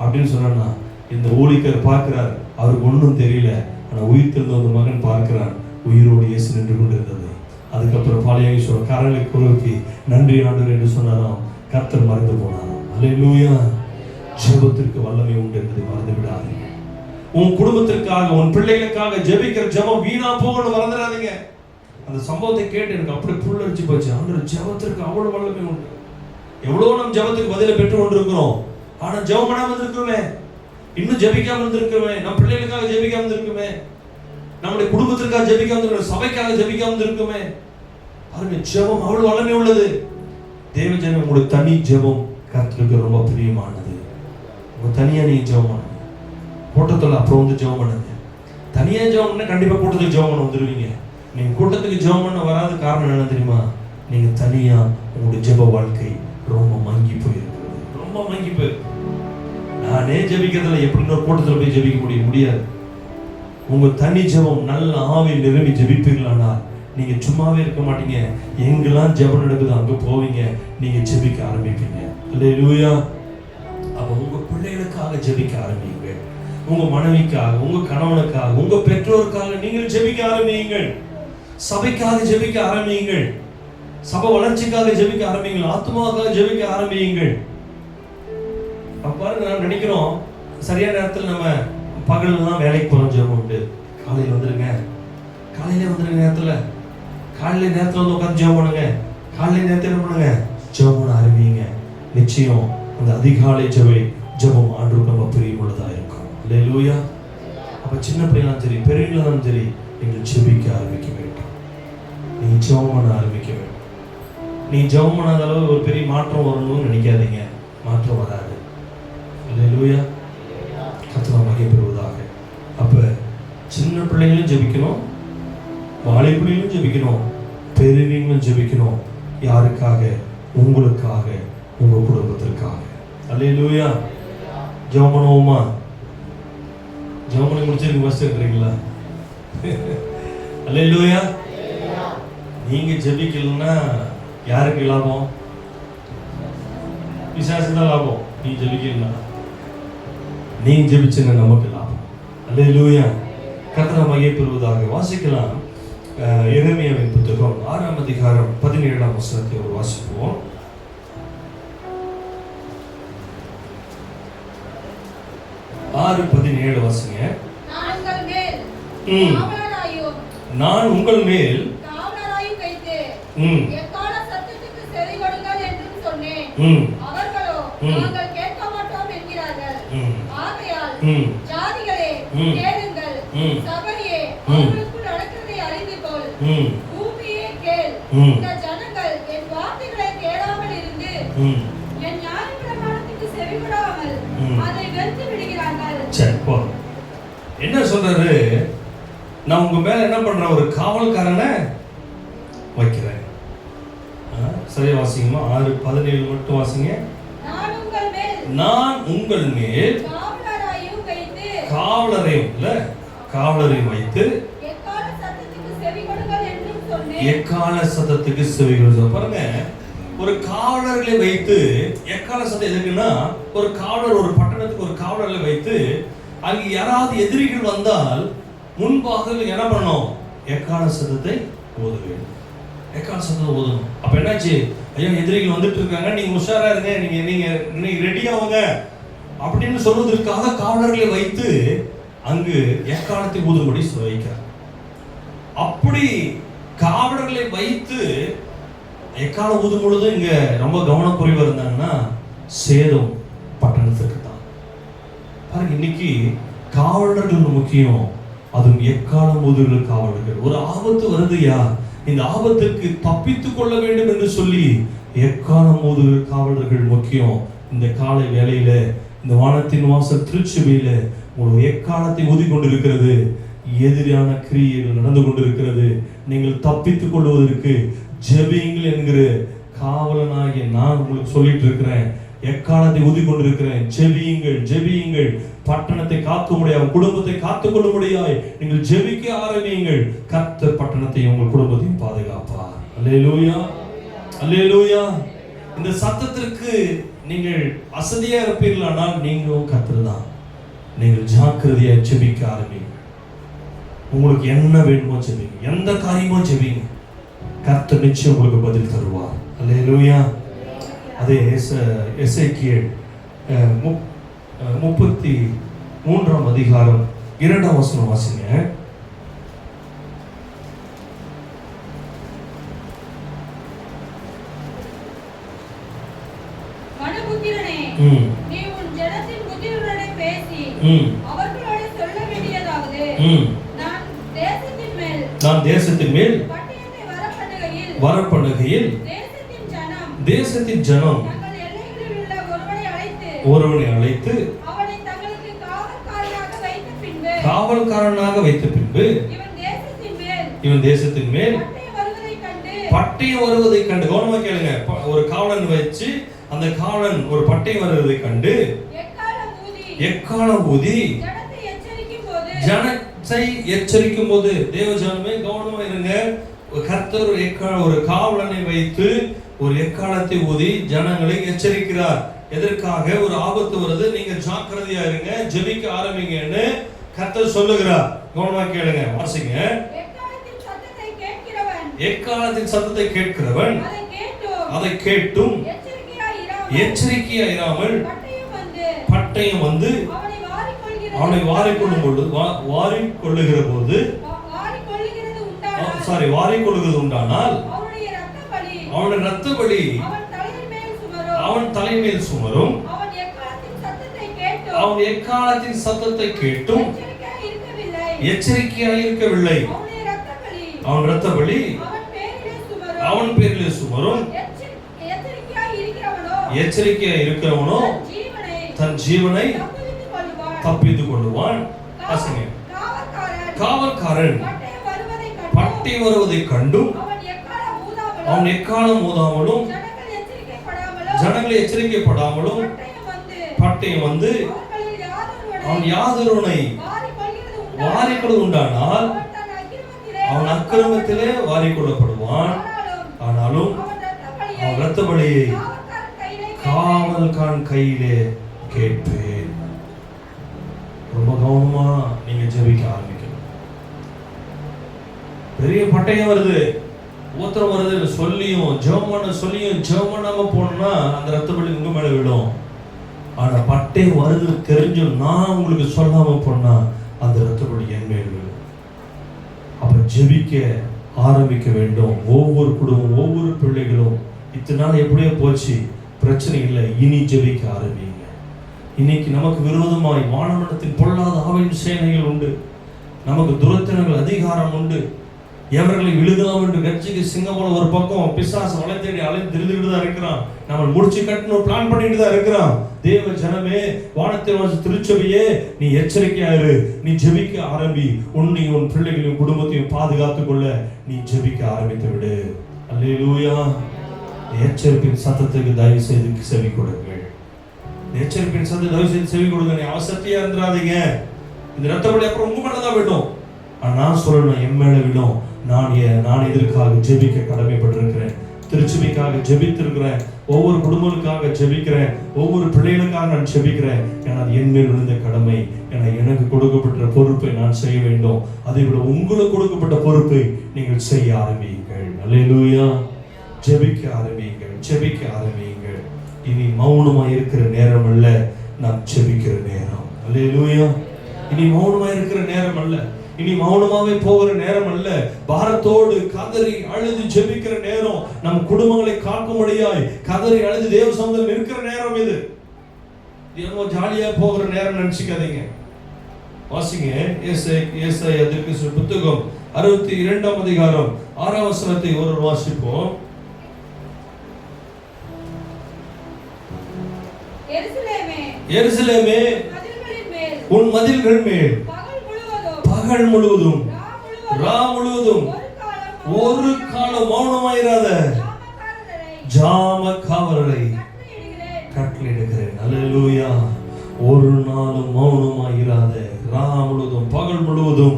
அப்படின்னு சொன்னானா. இந்த ஊழியர் பார்க்கிறார், அவருக்கு ஒன்றும் தெரியல, ஆனால் உயிர் தெரிந்த அந்த மகன் பார்க்கிறான், உயிரோடு இயேசு நின்று கொண்டு இருந்தது. அதுக்கப்புறம் பாலியாங்கீஸ்வரர் கரங்களை குறுக்கி நன்றி ஆண்டவர் என்று சொன்னாராம். கர்த்தர் மறந்து போனாராம். அல்லேலூயா. ஜெபத்திற்கு வல்லமை உண்டு என்பதை மறந்து விடாதீங்க. உன் குடும்பத்திற்காக உன் பிள்ளைகளுக்காக ஜெபிக்கிற ஜெபம் வீணா போகணும், மறந்துடாதீங்க. அந்த சம்பவத்தை கேட்டு எனக்கு அப்படி புல்லரிச்சு போச்சு. ஆண்டவர் ஜெபத்திற்கு அவ்வளவு வல்லமை உண்டு. எவ்வளவு நம்ம ஜெபத்துக்கு பதில பெற்று கொண்டிருக்கிறோம், ஆனா ஜெபம் பண்ணாம இருந்திருக்குமே, இன்னும் ஜெபிக்காம இருந்திருக்குமே, நம் பிள்ளைகளுக்காக ஜெபிக்காம இருந்திருக்குமே, நம்முடைய குடும்பத்திற்காக ஜெபிக்காம இருந்திருக்குமே, சபைக்காக ஜெபிக்காம இருந்திருக்குமே. பாருங்க, ஜெபம் அவ்வளவு வல்லமை உள்ளது. தேவ ஜனம், உங்களுடைய தனி ஜெபம் கர்த்தருக்கு ரொம்ப பிரியமானது. உங்க தனியா நீங்க ஜெபம் பண்ணுங்க, கூட்டத்தில் அப்புறம் வந்து ஜெபம் பண்ணுங்க. தனியா ஜெபம் பண்ண கண்டிப்பா கூட்டத்துக்கு ஜெபம் பண்ண வந்துருவீங்க. நீங்க கூட்டத்துக்கு ஜெபம் பண்ண வராத காரணம் என்ன தெரியுமா? நீங்க தனியா உங்களுடைய ஜெப வாழ்க்கை ரொம்ப மங்கி போயிருக்கு, ரொம்ப மங்கி போயிருக்கு. நானே ஜெபிக்கிறதுல எப்படி இன்னொரு கூட்டத்தில் போய் ஜெபிக்க முடியாது. உங்க தனி ஜெபம் நல்ல ஆவியில் நிரம்பி ஜெபிப்பீர்களானால் நீங்க சும்மாவே இருக்க மாட்டீங்க. எங்கெல்லாம் ஜெபம் நடக்குது அங்க போவீங்க, நீங்க ஜெபிக்க ஆரம்பிப்பீங்க. அல்லேலூயா. அப்ப உங்க பிள்ளைகளுக்காக ஜெபிக்க ஆரம்பிங்க, உங்க மனைவிக்காக, உங்க கணவனுக்காக, உங்க பெற்றோருக்காக நீங்கள் ஜெபிக்க ஆரம்பியுங்கள். சபைக்காக ஜெபிக்க ஆரம்பியுங்கள், சபை வளர்ச்சிக்காக ஜெபிக்க ஆரம்பியுங்கள், ஆத்மாவுக்காக ஜெபிக்க ஆரம்பியுங்கள். பாருங்க, நான் நினைக்கிறோம் சரியான நேரத்தில் நம்ம பகல்லாம் வேலைக்கு போறோம், ஜெபம் உண்டு. காலையில் வந்துருங்க, காலையிலே வந்துருங்க, காலையில நேரத்தில் வந்து உட்காந்து ஜெபம் பண்ணுங்க. காலையில நேரத்தில் என்ன பண்ணுங்க, ஜெபம் பண்ண ஆரம்பிங்க. நிச்சயம் அந்த அதிகாலை ஜெபம் ஆண்டவருக்கு ரொம்ப பிரியமுள்ளதா இருக்கும். அல்லேலூயா. அப்ப சின்ன பிள்ளைகளும் சரி, பெரியவங்களும் சரி, நீங்கள் ஜெபிக்க ஆரம்பிக்க வேண்டும். நீங்க ஜெபம் பண்ண ஆரம்பிக்க வேண்டும். நீ ஜெபம் பண்ணாத அளவு ஒரு பெரிய மாற்றம் வரணும்னு நினைக்காதீங்க. மாற்றம் வராது. அல்லேலூயா. கர்த்தர் மகிமைப்படுவதாக. அப்ப சின்ன பிள்ளைங்களும் ஜெபிக்கணும், வாழை பிள்ளைகளும் ஜெபிக்கணும், பெரியவங்களும் ஜெபிக்கணும். யாருக்காக? உங்களுக்காக, உங்க குடும்பத்திற்காக. அல்லேலூயா. ஜெபம் பண்ணுவோமா? ஜெபம் பண்ணி முடிச்சிருக்க ஃபர்ஸ்ட் இருக்கீங்களா? அல்லேலூயா. நீங்க ஜெபிக்கலன்னா யாருக்கு லாபம்? பிசாசுக்கு தான் லாபம். நீ ஜெபிக்கலன்னா, நீ ஜெபிச்சுன்னா நமக்கு லாபம். அல்லேலூயா. கர்த்தர் மகிமைப்படுவதாக. வாசிக்கலாம். எரேமியாவின் புத்தகம் 6ஆம் அதிகாரம் 17ஆம் வசனத்தை ஒரு வாசிப்போம். 6:17 வாசிங்க. நான் உங்கள் மேல் காவலராயும் வைத்து எக்கால சத்தத்துக்கு செவி கொடுங்கள் என்றும் சொன்னேன். அவர்களோ நாங்கள் கேட்க மாட்டோம் என்கிறார்கள். ஆகையால் ஜாதிகளே கேளுங்கள், சபையே அவர்களுக்குள் நடக்கிறதை அறிந்து கொள், பூமியே கேள். இந்த ஜனங்கள் என் வார்த்தைகளை கேளாமல் இருந்து என் நியாயப்பிரமாணத்துக்கு செவி கொடாமல் அதை வெறுத்து விடுகிறார்கள். சரி, போதும். என்ன சொல்றாரு? நான் உங்க மேல என்ன பண்றேன்? ஒரு காவல்காரனை வைக்கிறேன். சரியா வாசிங்கம்மா. 6:17 மட்டும் வாசிங்க. நான் உங்கள் மேல் காவலரையும் வைத்து, காவலரையும் இல்ல, காவலரையும் வைத்து எக்கால சத்தத்துக்கு செவி கொடுங்கள் என்றும் சொன்னேன். எக்கால சத்தத்துக்கு செவி கொடுங்கள். பாருங்க, ஒரு காவலர்களை வைத்து எக்கால சத்தம் எதுக்குன்னா, ஒரு காவலர், ஒரு பட்டணத்துக்கு ஒரு காவலர்களை வைத்து அங்கே யாராவது எதிரிகள் வந்தால் முன்பாக என்ன பண்ணணும்? எக்கால சத்தத்தை ஓத வேண்டும். எக்கால சத்தத்தை ஓதணும். அப்ப என்னாச்சு? ஐயோ, எதிரிகள் வந்துட்டு இருக்காங்க, நீங்க உஷாரா இருங்க, நீங்க ரெடியாவுங்க அப்படின்னு சொல்வதற்காக காவலர்களை வைத்து அங்கு எக்காலத்தை ஊதும்படி வைக்கிறார். அப்படி காவலர்களை வைத்து எக்காலம் ஊதும் பொழுது இங்க ரொம்ப கவனக்குறைவா இருந்தாங்கன்னா சேதம் பட்டணத்துக்கு தான். பாருங்க, இன்னைக்கு காவலர்கள் முக்கியம். அதுவும் எக்காலம் ஊதுகிற காவலர்கள். ஒரு ஆபத்து வருதுயா, இந்த ஆபத்துக்கு தப்பித்துக் கொள்ள வேண்டும் என்று சொல்லி எக்காலம் ஊதுகிற காவலர்கள் முக்கியம். இந்த காலை வேளையில இந்த வானத்தின் வாசல் திருச்சபையில ஒரு எக்காலத்தை ஊதி கொண்டிருக்கிறது. எதிரான கிரியைகள் நடந்து கொண்டிருக்கிறது. நீங்கள் தப்பித்துக் கொள்வதற்கு ஜெபியுங்கள் என்கிற காவலனாகிய நான் உங்களுக்கு சொல்லிட்டு இருக்கிறேன். எக்காலத்தை ஊதி கொண்டிருக்கிறேன். ஜெபியுங்கள், ஜெபியுங்கள். பட்டணத்தை காக்க முடியாது, குடும்பத்தை காத்துக் கொள்ள முடியாது. நீங்கள் ஜெபிக்க ஆரம்பியுங்கள். கர்த்தர் பட்டணத்தையும் உங்கள் குடும்பத்தையும் பாதுகாப்பார். அல்லேலூயா, அல்லேலூயா. இந்த சத்தத்திற்கு நீங்கள் அசதியா இருப்பீர்களானால் நீங்களும் கர்த்தர் தான். நீங்கள் ஜாக்கிரதையா ஜெபிக்க ஆரம்பிங்க. உங்களுக்கு என்ன வேணுமோ ஜெபிங்க, எந்த காரியமோ ஜெபிங்க. கர்த்தர் நிச்சயம் உங்களுக்கு பதில் தருவார். அல்லேலூயா. அதே எசேக்கியேல் 33ஆம் அதிகாரம் 2ஆம் வசனம் வாசிங்க. மனுபுத்திரனே, நீ உன் ஜனத்தின் புத்திரரோடு பேசி அவர்களோடு சொல்ல வேண்டியதாவது, நான் தேசத்தின் மேல் பட்டயத்தை வரப்பண்ணுகையில் தேசத்தின் ஜனம் தங்கள் எல்லைகளில் உள்ள ஒருவனை அழைத்து அவனை தங்களுக்கு காவல்காரனாக வைத்த பின்பு இவன் தேசத்தின் மேல் பட்டயம் வருவதை கண்டு, கவனமா கேளுங்க, ஒரு காவலன் வச்சு அந்த காவலன் ஒரு பட்டயம் வருவதை கண்டு எக்காலம் ஊதி ஜனத்தை எச்சரிக்கும் போது, தேவ ஜனமே கவனமா இருங்க. கர்த்தர் ஒரு காவலனை வைத்து ஒரு எக்காலத்தை ஊதி ஜனங்களை எச்சரிக்கிறார். எதற்காக? ஒரு ஆபத்து வருது, நீங்க ஜாக்கிரதையா இருங்க, ஜெபிக்க ஆரம்பிங்கன்னு கர்த்தர் சொல்லுகிறார். கவனமா கேளுங்க, வாசிங்க. எக்காலத்தின் சத்தத்தை கேட்கிறவன் அதை கேட்டும் எச்சரிக்கையாயிராமல் பட்டயம் வந்து அவனை வாரிக்கொள்ளுகிற போது வாரிக்கொள்ளுகிறது உண்டானால் அவனுடைய இரத்த பலி அவன் தலைமேல் சுமரும். அவன் எக்காலத்தின் சத்தத்தை கேட்டும் எச்சரிக்கையாக இருக்கவில்லை. அவன் இரத்த பலி அவன் பேரிலே சுமரும். எச்சரிக்கையா இருக்கிறவனோ தன் ஜீவனை தப்பித்துக் கொள்ளுவான். காவல்காரன் பட்டை வருவதை கண்டும் அவன் எக்காலம் ஊதாமலும் ஜனங்களை எச்சரிக்கப்படாமலும் பட்டயம் வந்து அவன் யாதொருவனை வாரிக்கொள்ள உண்டானால் அவன் அக்கிரமத்திலே வாரிக்கொள்ளப்படுவான். ஆனாலும் அவன் இரத்த பலியை காவல்காரன் கையிலே கேட்பேன். ரொம்ப கவனமா நீங்க ஜெபிக்க ஆரம்பிக்கணும். பெரிய பட்டயம் வருது, ஊத்திரம் வருது சொல்லியும் ஜெபம் பண்ணாம போனோம்னா அந்த ரத்த பலி உங்க மேல விடும். ஆனா பட்டயம் வருது தெரிஞ்சும் நான் உங்களுக்கு சொல்லாம போனா அந்த ரத்த பலி என் மேல் விடும். அப்ப ஜெபிக்க ஆரம்பிக்க வேண்டும். ஒவ்வொரு குடும்பம், ஒவ்வொரு பிள்ளைகளும் இத்தனை நாள் எப்படியோ போச்சு, பிரச்சனை இல்லை, இனி ஜெபிக்க ஆரம்பிங்க. இன்னைக்கு நமக்கு விரோதமாய் வானமண்டலத்தின் பொல்லாத ஆவியின் சேனைகள் உண்டு, நமக்கு துரத்தினர்கள் அதிகாரம் உண்டு. எவர்களை விழுகலாம் என்று கட்சிக்கு சிங்கம் போல ஒரு பக்கம் பிசாசு வலை தேடி திரிந்துட்டு தான் இருக்கிறான். நம்ம முடிச்சு கட்டணும் பிளான் பண்ணிட்டு தான் இருக்கிறான். தேவ ஜனமே, வானத்தை வாசி திருச்சபையே, நீ எச்சரிக்கையாரு, நீ ஜெபிக்க ஆரம்பி. உன்னையும் உன் பிள்ளைகளையும் குடும்பத்தையும் பாதுகாத்துக் கொள்ள நீ ஜெபிக்க ஆரம்பித்து விடு. அல்லேலூயா. எச்சரிப்பின் சத்தத்துக்கு தயவு செய்து செவி கொடுங்கள். எச்சரிப்பின் சத்தத்தை தயவு செய்து செவி கொடுங்க. நீ அவசரத்தையா இருந்துடாதீங்க. இந்த ரத்தப்படி அப்புறம் உங்க மேலதான் விடும். ஆனா நான் சொல்லணும், என் மேல விடும். நான் இதற்காக ஜெபிக்க கடமைப்பட்டிருக்கிறேன். திருச்சபைக்காக ஜெபித்திருக்கிறேன், ஒவ்வொரு குடும்பங்களுக்காக ஜெபிக்கிறேன், ஒவ்வொரு பிள்ளைகளுக்காக நான் ஜெபிக்கிறேன். ஏன்னா என் மேல் விழுந்த கடமை. ஏன்னா எனக்கு கொடுக்கப்பட்ட பொறுப்பை நான் செய்ய வேண்டும். அதை விட உங்களுக்கு கொடுக்கப்பட்ட பொறுப்பை நீங்கள் செய்ய ஆரம்பியுங்கள். அல்லேலூயா. ஜெபிக்க ஆரம்பியுங்கள், ஜெபிக்க ஆரம்பியுங்கள். இனி மௌனமா இருக்கிற நேரம் அல்ல, நாம் ஜெபிக்கிற நேரம். அல்லேலூயா. இனி மௌனமா இருக்கிற நேரம் அல்ல, இனி மௌனமாவே போகிற நேரம் அல்ல, பாரத்தோடு கதறி அழுது ஜெபிக்கிற நேரம். நம் குடும்பங்களை காக்கும்படியாய் கதறி அழுது தேவ சமூகத்தில் இருக்கிற நேரம் இது. ஏதோ ஜாலியா போகிற நேரம் நினைச்சுக்காதீங்க. வாசிங்க ஏசாயா தீர்க்கதரிசி புத்தகம் 62ஆம் அதிகாரம் 6ஆம் வசனத்தை ஒரு வாசிப்போம். எருசலேமே, உன் மதில்கள் மேல் பகல் முழுவதும் ரா முழுவதும் ஒரு காலம் மௌனமாயிராத ஜாம காவலரை கட்டளையிடுகிறேன். அல்லேலூயா. ஒரு நாளும் மௌனமாயிராத ரா முழுவதும் பகல் முழுவதும்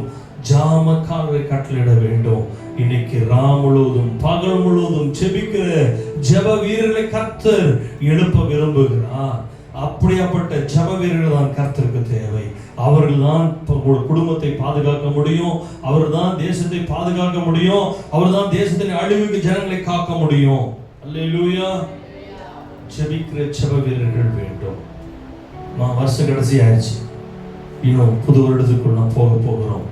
ஜாம காவலரை கட்டளையிட வேண்டும். இன்னைக்கு ரா முழுவதும் பகல் முழுவதும் ஜெபிக்கிற ஜெப வீரர்களை கர்த்தர் எழுப்ப விரும்புகிறார். அப்படியாப்பட்ட ஜெப வீரர்கள் தான் கர்த்தருக்கு தேவை. அவர்கள் தான் குடும்பத்தை பாதுகாக்க முடியும், அவர் தான் தேசத்தை பாதுகாக்க முடியும், அவர் தான் தேசத்தின் அழிவுக்கு ஜனங்களை காக்க முடியும். அல்லேலூயா. ஜெபிக்கிற ஜெப வீரர்கள் வேண்டும். வருஷ கடைசி ஆயிடுச்சு, இன்னும் புது வருடத்துக்குள் நாம் போகிறோம்.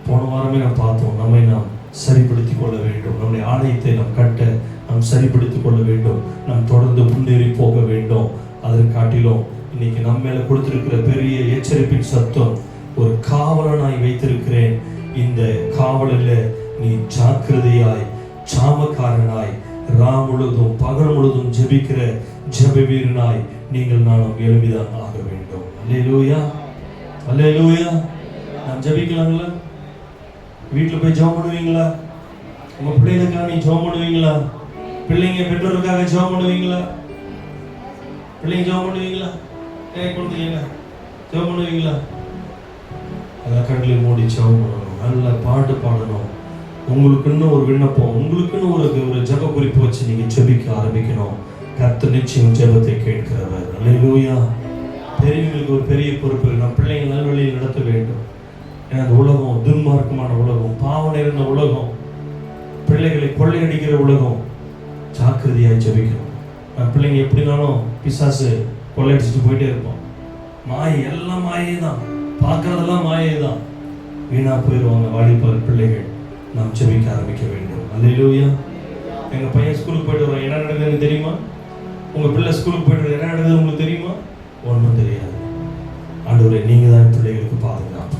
போன வாரமே நாம் பார்த்தோம், நம்மை நாம் சரிப்படுத்திக் கொள்ள வேண்டும். நம்முடைய ஆலயத்தை நாம் கட்ட நாம் சரிப்படுத்திக் கொள்ள வேண்டும். நாம் தொடர்ந்து முன்னேறி போக வேண்டும். அதற்காட்டிலும் இன்னைக்கு நம்ம மேல கொடுத்திருக்கிற பெரிய எச்சரிப்பின் சத்தம், ஒரு காவலனாய் வைத்திருக்கிறேன். இந்த காவலில் நீ ஜாக்கிரதையாய் சாமக்காரனாய் ரா முழுதும் பகல் முழுதும் ஜெபிக்கிற ஜெப வீரனாய் நீங்கள் நானும் எழுப்பிதான் ஆக வேண்டும். அல்லேலூயா. அல்லேலூயா. நாம் ஜெபிக்கலாங்களா? வீட்டில் போய் ஜெபம் பண்ணுவீங்களா? உங்க பிள்ளைகளுக்காக நீ ஜெபம் பண்ணுவீங்களா? பிள்ளைங்க பெற்றோருக்காக ஜெபம் பண்ணுவீங்களா? பிள்ளைங்க ஜெபம் பண்ணுவீங்களா? குழந்தைங்க ஜெபம் பண்ணுவீங்களா? அதெல்லாம் கண்களில் மூடி ஜெபம் பண்ணணும், நல்ல பாட்டு பாடணும். உங்களுக்குன்னு ஒரு விண்ணப்பம், உங்களுக்குன்னு ஒரு ஜெப குறிப்பு வச்சு நீங்க ஜெபிக்க ஆரம்பிக்கணும். கர்த்தர் நிச்சயம் ஜெபத்தை கேட்கிறவர். அல்லேலூயா. பெரியவங்களுக்கு ஒரு பெரிய பொறுப்பு, நம் பிள்ளைங்க நல்வழியில் நடத்த வேண்டும். ஏன்னா அந்த உலகம் துன்மார்க்கமான உலகம், பாவம் நிறைந்த உலகம், பிள்ளைகளை கொள்ளையடிக்கிற உலகம். ஜாக்கிரதையாய் ஜெபிக்கணும். பிள்ளைங்க எப்படினாலும் பிசாசு கொள்ளையடிச்சுட்டு போயிட்டே இருப்போம். மாயை, எல்லாம் மாயை தான், பார்க்கறதெல்லாம் மாயை தான். வீணா போயிடுவாங்க வாலிபர் பிள்ளைகள். நாம் ஜெபிக்க ஆரம்பிக்க வேண்டும். அல்லேலூயா. எங்க பையன் ஸ்கூலுக்கு போயிட்டு வருவான், என்ன நடக்குதுன்னு தெரியுமா? உங்க பிள்ளை ஸ்கூலுக்கு போயிட்டு என்ன நடக்குது உங்களுக்கு தெரியுமா? ஒன்றும் தெரியாது. ஆண்டவரே, நீங்க தான் என் பிள்ளைகளுக்கு பாதுகாப்பு,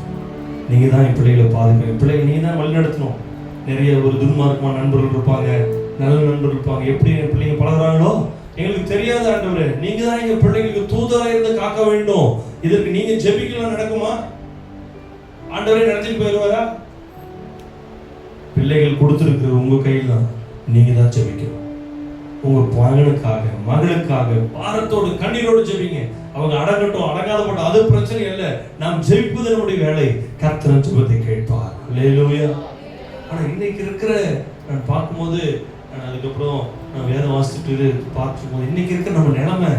நீங்க தான் என் பிள்ளைகளை பாதுகாப்பு. பிள்ளைங்க நீங்க தான் வழி நடத்தணும். நிறைய ஒரு துன்மார்க்கமான நண்பர்கள் இருப்பாங்க, நல்ல நண்பர்கள் இருப்பாங்க. எப்படி என் பிள்ளைங்க பழகுறாங்களோ எங்களுக்கு தெரியாத ஆண்டவரே, நீங்க தான் எங்க பிள்ளைகளுக்கு தூதரா இருந்து காக்க வேண்டும். இதற்கு நீங்க ஜெபிக்கலாம், நடக்குமா? ஆண்டவரே நடத்திட்டு போயிடுவாரா? பிள்ளைகள் கொடுத்திருக்கிற உங்க கையில் தான், நீங்க தான் ஜெபிக்கணும். உங்க மகனுக்காக மகளுக்காக பாரத்தோடு கண்ணீரோடு ஜெபிங்க. அவங்க அடங்கட்டும் அடங்காத போட்டோம், அது பிரச்சனை இல்லை. நாம் ஜெபிப்பது நம்முடைய வேலை. கர்த்தர் ஜெபத்தை கேட்பார். அல்லேலூயா. ஆனா இன்னைக்கு இருக்கிற நான் பார்க்கும்போது, அதுக்கப்புறம் நான் வேதம் வாசிச்சுட்டு பார்க்கும்போது இன்னைக்கு இருக்கிற நம்ம நிலைமை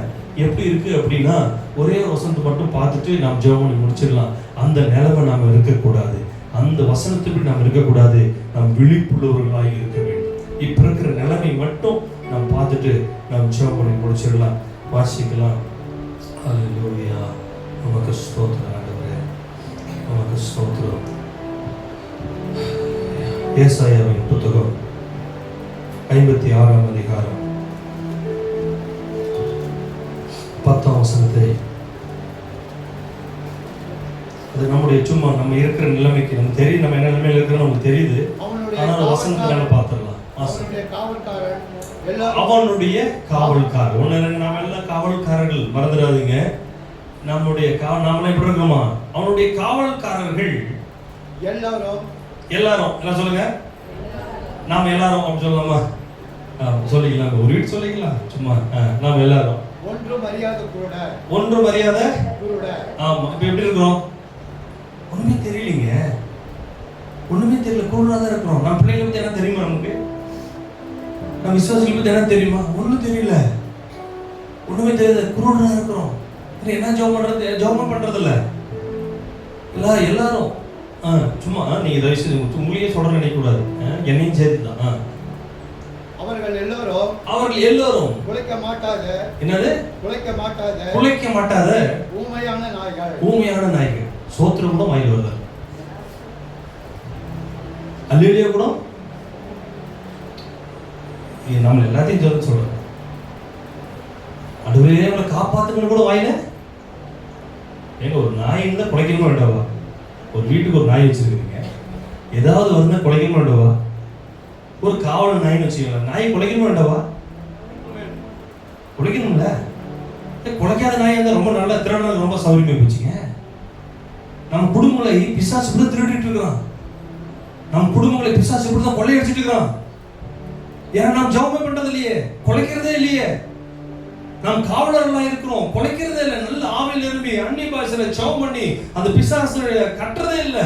எப்படி இருக்கு அப்படின்னா, ஒரே வசனத்தை மட்டும் பார்த்துட்டு நாம் ஜெபம் பண்ணி முடிச்சிடலாம். அந்த நிலைமை நாம் இருக்கக்கூடாது. அந்த வசனத்துக்கு நாம் இருக்கக்கூடாது. நாம் விழிப்புள்ளவர்களாக இருக்க வேண்டும். இப்ப இருக்கிற நிலைமை மட்டும் நாம் பார்த்துட்டு நாம் ஜெபம் பண்ணி முடிச்சிடலாம். வாசிக்கலாம். அல்லேலூயா. உமக்கு ஸ்தோத்திரம் ஆண்டவரே, உமக்கு ஸ்தோத்திரம். ஏசாயாவின் புத்தகம் 56ஆம் அதிகாரம் 10ஆம் வசனத்தை, அது நம்முடைய சும்மா நம்ம இருக்கிற நிலைமைக்கு நமக்கு தெரியும், நம்ம என்ன நிலைமையில இருக்கிறோம் நமக்கு தெரியுது. ஆனால் வசனத்தினால பார்த்துடலாம். அவனுடைய காவல்காரர். ஒன்னு, நாம எல்லாம் காவல்காரர்கள், மறந்துடாதீங்க. நம்முடைய நாம எப்படி இருக்கோமா? அவனுடைய காவல்காரர்கள் எல்லாரும் எல்லாம் சொல்லுங்க. நாம எல்லாரும் அப்படி சொல்லலாமா? சொல்லிக்கலாம். ஒரு வீட்டு சொல்லிக்கலாம் சும்மா. நாம எல்லாரும் ஒன்றும் அறியாத குருட. ஆமா. இப்ப எப்படி இருக்கிறோம்? ஒண்ணுமே தெரியலீங்க. ஒண்ணுமே தெரியல, குருடா தான் இருக்கிறோம். நம்ம பிள்ளைகளை பத்தி என்ன தெரியுமா? நமக்கு நம்ம விசுவாசிகளை பத்தி என்ன தெரியுமா? ஒண்ணும் தெரியல, ஒண்ணுமே தெரியாது, குருடா இருக்கிறோம். என்ன ஜெபம் பண்றது இல்ல எல்லாரும். சும்மா நீங்க தயவுசெய்து உங்களையே சொல்ற நினைக்க கூடாது, என்னையும் சேர்த்துதான். அவர்கள் எல்லோரும் என்னது குலைக்க மாட்டாத ஊமையான நாய்கள். சோத்திரம் கூட வாயில் வருது. அல்லேலூயா கூட நம்ம எல்லாத்தையும் சேர்த்து சொல்றோம். அதுவே அவங்களை காப்பாத்துக்கணும் கூட வாயில. ஏங்க ஒரு நாய் இருந்தா குலைக்கணும் வேண்டாவா? ஒரு வீட்டுக்கு ஒரு நாய் வச்சிருக்கீங்க, ஏதாவது வருந்தா குலைக்கணும் வேண்டாவா? ஒரு காவல் நாயின்னு வச்சுக்கலாம், நாய் குலைக்கணும் வேண்டாவா? குலைக்கணும்ல. குலைக்காத நாய் இருந்தா ரொம்ப நல்லா திருடனால ரொம்ப சௌரியமா போச்சுங்க. நம்ம குடும்பங்களை பிசாசு கூட திருடிட்டு இருக்கிறான். நம்ம குடும்பங்களை பிசாசு கூட தான் கொள்ளையடிச்சிட்டு இருக்கிறான். ஏன்னா நாம் ஜெபமே பண்றது இல்லையே, குலைக்கிறதே இல்லையே. நாம் காவலர்களா இருக்கிறோம், குலைக்கிறதே இல்லை. நல்ல ஆவியில் நிரம்பி அந்நிய பாஷையில ஜெபம் பண்ணி அந்த பிசாசு கட்டுறதே இல்லை.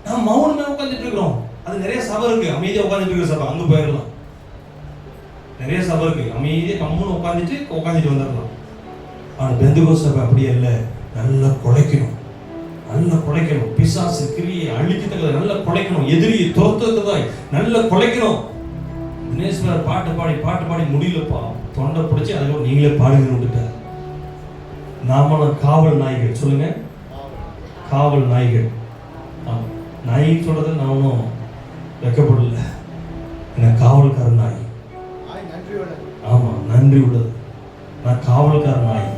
நாம் மௌனமே உட்கார்ந்துட்டு இருக்கிறோம். அது நிறைய சபை இருக்கு, அமைதியா உட்கார்ந்துட்டு இருக்கிற சபை, அங்க போயிடலாம். நிறைய சபை இருக்கு, அமைதியா கம்முன்னு உட்காந்துட்டு வந்துடலாம். ஆனா பெந்தகோஸ்து சபை அப்படியே இல்லை. நல்லா குலைக்கணும், நல்லா குலைக்கணும். பிசாசு கிரியை அழிக்கத்தக்கதை நல்லா குலைக்கணும். எதிரியை துரத்துறதுதாய் நல்லா குலைக்கணும். தினேஸ்வரர் பாட்டு பாடி முடியலப்பா, தொண்டை பிடிச்சி அதுக்கப்புறம் நீங்களே பாடுகிற விட்டுட்டார். நாமளும் காவல் நாய்கள். சொல்லுங்க, காவல் நாய்கள். நாய் சொல்றது நானும் வைக்கப்படல. என்ன காவல்கார நாய். ஆமா, நன்றி உள்ளது. நான் காவல்கார நாய்.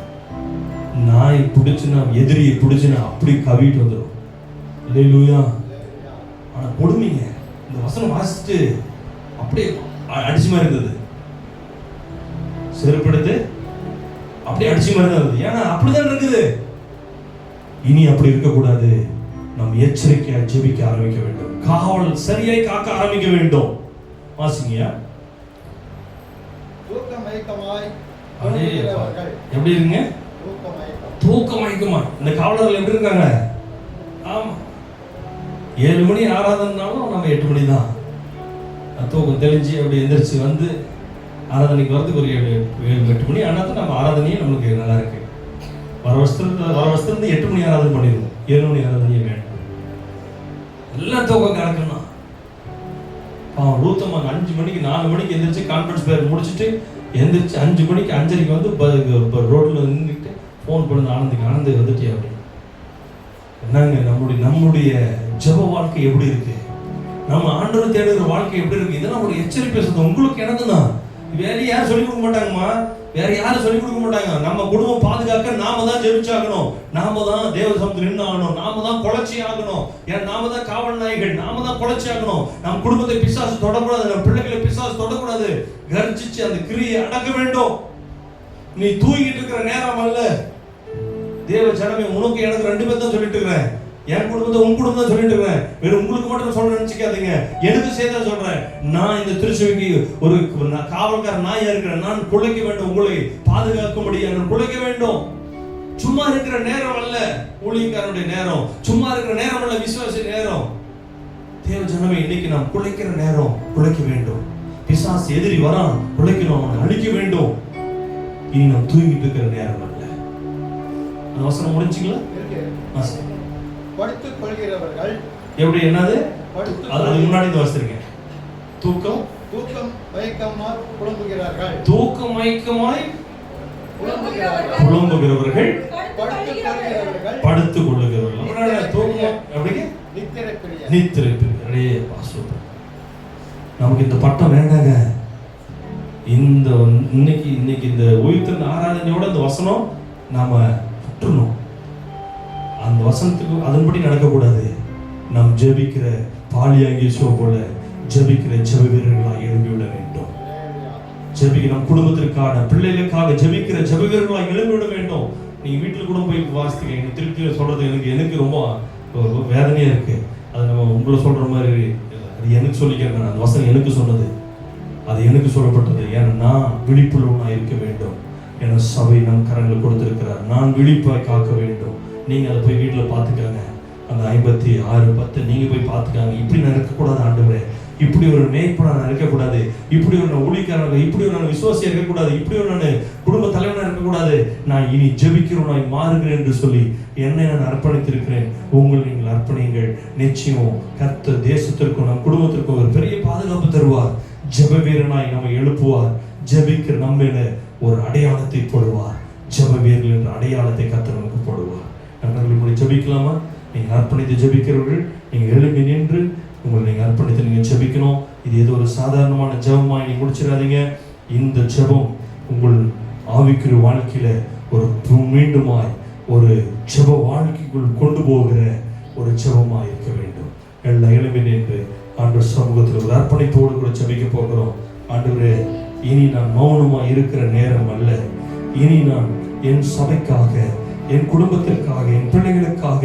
நாய் பிடிச்சுன்னா, எதிரியை பிடிச்சுன்னா அப்படி கவிட்டு வந்துடும். அல்லேலூயா. ஆனா கொடுமைங்க, இந்த வசனம் வாசிச்சுட்டு அப்படியே அடிச்சு மாதிரி இருந்தது. செருப்படுத்து அப்படியே அடிச்சு மாதிரி தான் இருந்தது. ஏன்னா அப்படிதான் இருக்குது. இனி அப்படி இருக்கக்கூடாது. நாம் எச்சரிக்கையா ஜெபிக்க ஆரம்பிக்க வேண்டும். காவல் சரியாய் காக்க ஆரம்பிக்க வேண்டும். வாசிங்கயா. எப்படி இருங்க? தூக்க மயக்கமா. இந்த காவலர்கள் எப்படி இருக்காங்க? ஆமா, 7 மணி ஆராதனாலும் நம்ம 8 மணி தான் தூக்கம் தெளிஞ்சு அப்படி எந்திரிச்சு வந்து ஆராதனைக்கு வரதுக்கு ஒரு 7-8 மணி ஆனால் தான் நம்ம ஆராதனையே நம்மளுக்கு நல்லா இருக்கு. வர வருஷத்துலேருந்து 8 மணி ஆராதனை பண்ணிடுவோம், 7 மணி ஆராதனையே வேண்டாம். எல்லாம் தூக்கம் கணக்குன்னா ரூத்தம்மா 5 மணிக்கு 4 மணிக்கு எந்திரிச்சு கான்ஃபரன்ஸ் பேர் முடிச்சுட்டு எந்திரிச்சு 5 மணிக்கு 5:30 வந்து ரோட்ல நின்றுட்டு ஃபோன் பண்ணி ஆனந்தி வந்துட்டே அப்படி. என்னங்க நம்முடைய ஜெப வாழ்க்கை எப்படி இருக்கு? நம்ம ஆண்டவரை தேடுகிற வாழ்க்கை எப்படி இருக்கு? இதெல்லாம் ஒரு எச்சரிக்கை சொல்றது. உங்களுக்கு எனக்கு தான், வேற யாரும் சொல்லிக் கொடுக்க மாட்டாங்கம்மா, வேற யாரும் சொல்லிக் கொடுக்க மாட்டாங்க. நம்ம குடும்பம் பாதுகாக்க நாம தான் ஜெபிச்சாகணும், நாம தான் தேவ சமூகத்தில் நின்று ஆகணும், நாம தான் கொலைச்சி ஆகணும். ஏன் நாம தான் காவல் நாய்கள், நாம தான் கொலைச்சி ஆகணும். நம்ம குடும்பத்தை பிசாசு தொடக்கூடாது, நம்ம பிள்ளைகளை பிசாசு தொடக்கூடாது. கர்ஜிச்சு அந்த கிரியை அடக்க வேண்டும். நீ தூங்கிட்டு இருக்கிற நேரம் அல்ல. தேவ ஜனமே, உனக்கு எனக்கு 2 பேர் தான் சொல்லிட்டு இருக்கிறேன். என் குடும்பத்தை உன் குடும்பம் தான் சொல்லிட்டு இருக்கிறேன். வெறும் உங்களுக்கு மட்டும் சொல்ல நினைச்சுக்காதீங்க, எனக்கு சேர்த்து சொல்றேன். நான் இந்த திருச்சபைக்கு ஒரு காவல்காரன் நாயா இருக்கிறேன். நான் குலைக்க வேண்டும், உங்களை பாதுகாக்கும்படி நான் குலைக்க வேண்டும். சும்மா இருக்கிற நேரம் அல்ல ஊழியக்காரனுடைய நேரம், சும்மா இருக்கிற நேரம் அல்ல விசுவாசி நேரம். தேவ ஜனமே, இன்னைக்கு நாம் குலைக்கிற நேரம், குலைக்க வேண்டும். பிசாசு எதிரி வரான், குலைக்கணும், அவனை அழிக்க வேண்டும். இனி நாம் தூங்கிட்டு இருக்கிற நேரம் அல்ல. அந்த வசனம் முடிஞ்சுங்களா? படுத்துக் கொள்கிறவர்கள் எப்படி என்னது? அது முன்னாடி வச்சிருக்கேன். தூக்கம் மயக்கமாய் புலம்புகிறார்கள். தூக்கம் மயக்கமாய் புலம்புகிறவர்கள், படுத்துக் கொள்ளுகிறவர்கள். தூக்கம் அப்படிங்க நித்திரை பிரியரே. நமக்கு இந்த பட்டம் வேண்டாங்க. இன்னைக்கு இந்த உயிர்த்த ஆராதனையோட இந்த வசனம் நாம விட்டுறணும். அந்த வசனத்துக்கு அதன்படி நடக்கக்கூடாது. நாம் ஜெபிக்கிற பாலியாங்கியோ போல ஜெபிக்கிற ஜெப வீரர்களாக எழும்பிவிட வேண்டும். ஜெபிக்க நம் குடும்பத்திற்கான பிள்ளைகளுக்காக ஜெபிக்கிற ஜெப வீரர்களாக எழும்பிவிட வேண்டும். நீங்க வீட்டுல கூட போய் வாசித்துக்க. எனக்கு திருப்பி சொல்றது எனக்கு ரொம்ப வேதனையா இருக்கு. அது நம்ம உங்களை சொல்ற மாதிரி அது எனக்கு சொல்லிக்கிறேன். அந்த வசனம் எனக்கு சொன்னது, அது எனக்கு சொல்லப்பட்டது. ஏன்னா நான் விழிப்புள்ளவனாக இருக்க வேண்டும். என சபை நம் கரங்களை கொடுத்திருக்கிறார். நான் விழிப்பாய் காக்க வேண்டும். நீங்க அதை போய் வீட்டில் பார்த்துக்காங்க. அந்த 56:10 நீங்க போய் பார்த்துக்காங்க. இப்படி நடக்கக்கூடாது ஆண்டவரே, இப்படி ஒரு மேய்ப்பனாக இருக்கக்கூடாது, இப்படி ஒரு ஊழியக்காரனாக, இப்படி ஒரு நான் விசுவாசியா இருக்கக்கூடாது, இப்படி ஒரு நான் குடும்ப தலைவனாக இருக்கக்கூடாது. நான் இனி ஜெபிக்கிறவனாய் மாறுகிறேன் என்று சொல்லி என்னை நான் அர்ப்பணித்திருக்கிறேன். உங்களை நீங்கள் அர்ப்பணியுங்கள். நிச்சயம் கர்த்தர் தேசத்திற்கும் நம் குடும்பத்திற்கும் ஒரு பெரிய பாதுகாப்பு தருவார். ஜெப வீரனாய் நம்மை எழுப்புவார். ஜெபிக்கிற நம்மேல ஒரு அடையாளத்தை போடுவார். ஜெப வீரர்கள் என்ற அடையாளத்தை கர்த்தர் நமக்கு போடுவார். நண்பர்கள், ஜெபிக்கலாமா? நீங்க அர்ப்பணித்து ஜெபிக்கிறவர்கள் நீங்க எழுப்பி நின்று உங்களை நீங்க அர்ப்பணித்து நீங்க ஜெபிக்கணும். இது ஏதோ ஒரு சாதாரணமான ஜெபமாய் நீங்க முடிச்சிடாதீங்க. இந்த ஜெபம் உங்கள் ஆவிக்குரிய வாழ்க்கையில ஒரு மீண்டுமாய் ஒரு ஜெப வாழ்க்கைக்குள் கொண்டு போகிற ஒரு ஜெபமாய் இருக்க வேண்டும். எல்லாம் எழுப்பி நின்று ஆண்டவர் சமூகத்தில் ஒரு அர்ப்பணிப்போடு கூட ஜெபிக்க போகிறோம். ஆண்டவரே, இனி நான் மௌனமாய் இருக்கிற நேரம் அல்ல. இனி நான் என் சபைக்காக, என் குடும்பத்திற்காக, என் பிள்ளைகளுக்காக,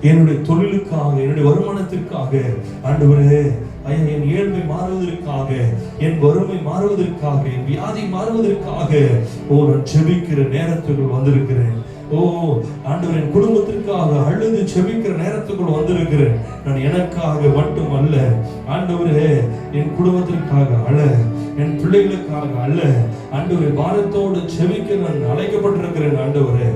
என்னுடைய தொழிலுக்காக, என்னுடைய வருமானத்திற்காக, ஆண்டவரே ஐயா, என் ஏழ்மை மாறுவதற்காக, என் வறுமை மாறுவதற்காக, என் வியாதி மாறுவதற்காக நான் ஜெபிக்கிற நேரத்துக்குள் வந்திருக்கிறேன். ஆண்டவர், என் குடும்பத்திற்காக அழுது ஜெபிக்கிற நேரத்துக்குள் வந்திருக்கிறேன். நான் எனக்காக மட்டும் அல்ல ஆண்டவரே, என் குடும்பத்திற்காக அல்ல, என் பிள்ளைகளுக்காக அல்ல ஆண்டவரே, பாரத்தோடு ஜெபிக்க நான் அழைக்கப்பட்டிருக்கிறேன். ஆண்டவரே,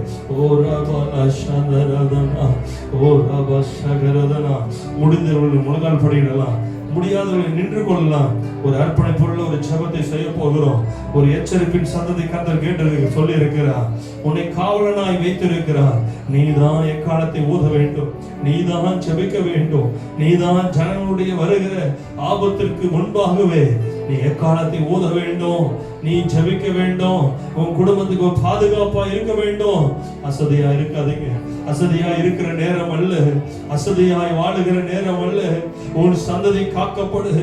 முடிந்தவர்கள் முழங்கால் படியிடலாம், முடியாதவர்கள் நின்று கொள்ளலாம். ஒரு அர்ப்பணிப்புள்ள ஒரு ஜெபத்தை செய்ய போகிறோம். ஒரு எச்சரிப்பின் சத்தத்தை கர்த்தர் கேட்டு சொல்லி இருக்கிறார். உன்னை காவலனாய் வைத்திருக்கிறார். நீதான் எக்காலத்தை ஊத வேண்டும், நீதான் ஜெபிக்க வேண்டும், நீதான் ஜனங்களுடைய வருகிற ஆபத்திற்கு முன்பாகவே நீ எக்காலத்தை ஊத வேண்டும், நீ ஜெபிக்க வேண்டும். உன் குடும்பத்துக்கு பாதுகாப்பா இருக்க வேண்டும். அசதியா இருக்காதீங்க. அசதியா இருக்கிற நேரம் அல்ல, அசதியாய் வாழுகிற நேரம் அல்ல. உன் சந்ததி காக்கப்படு,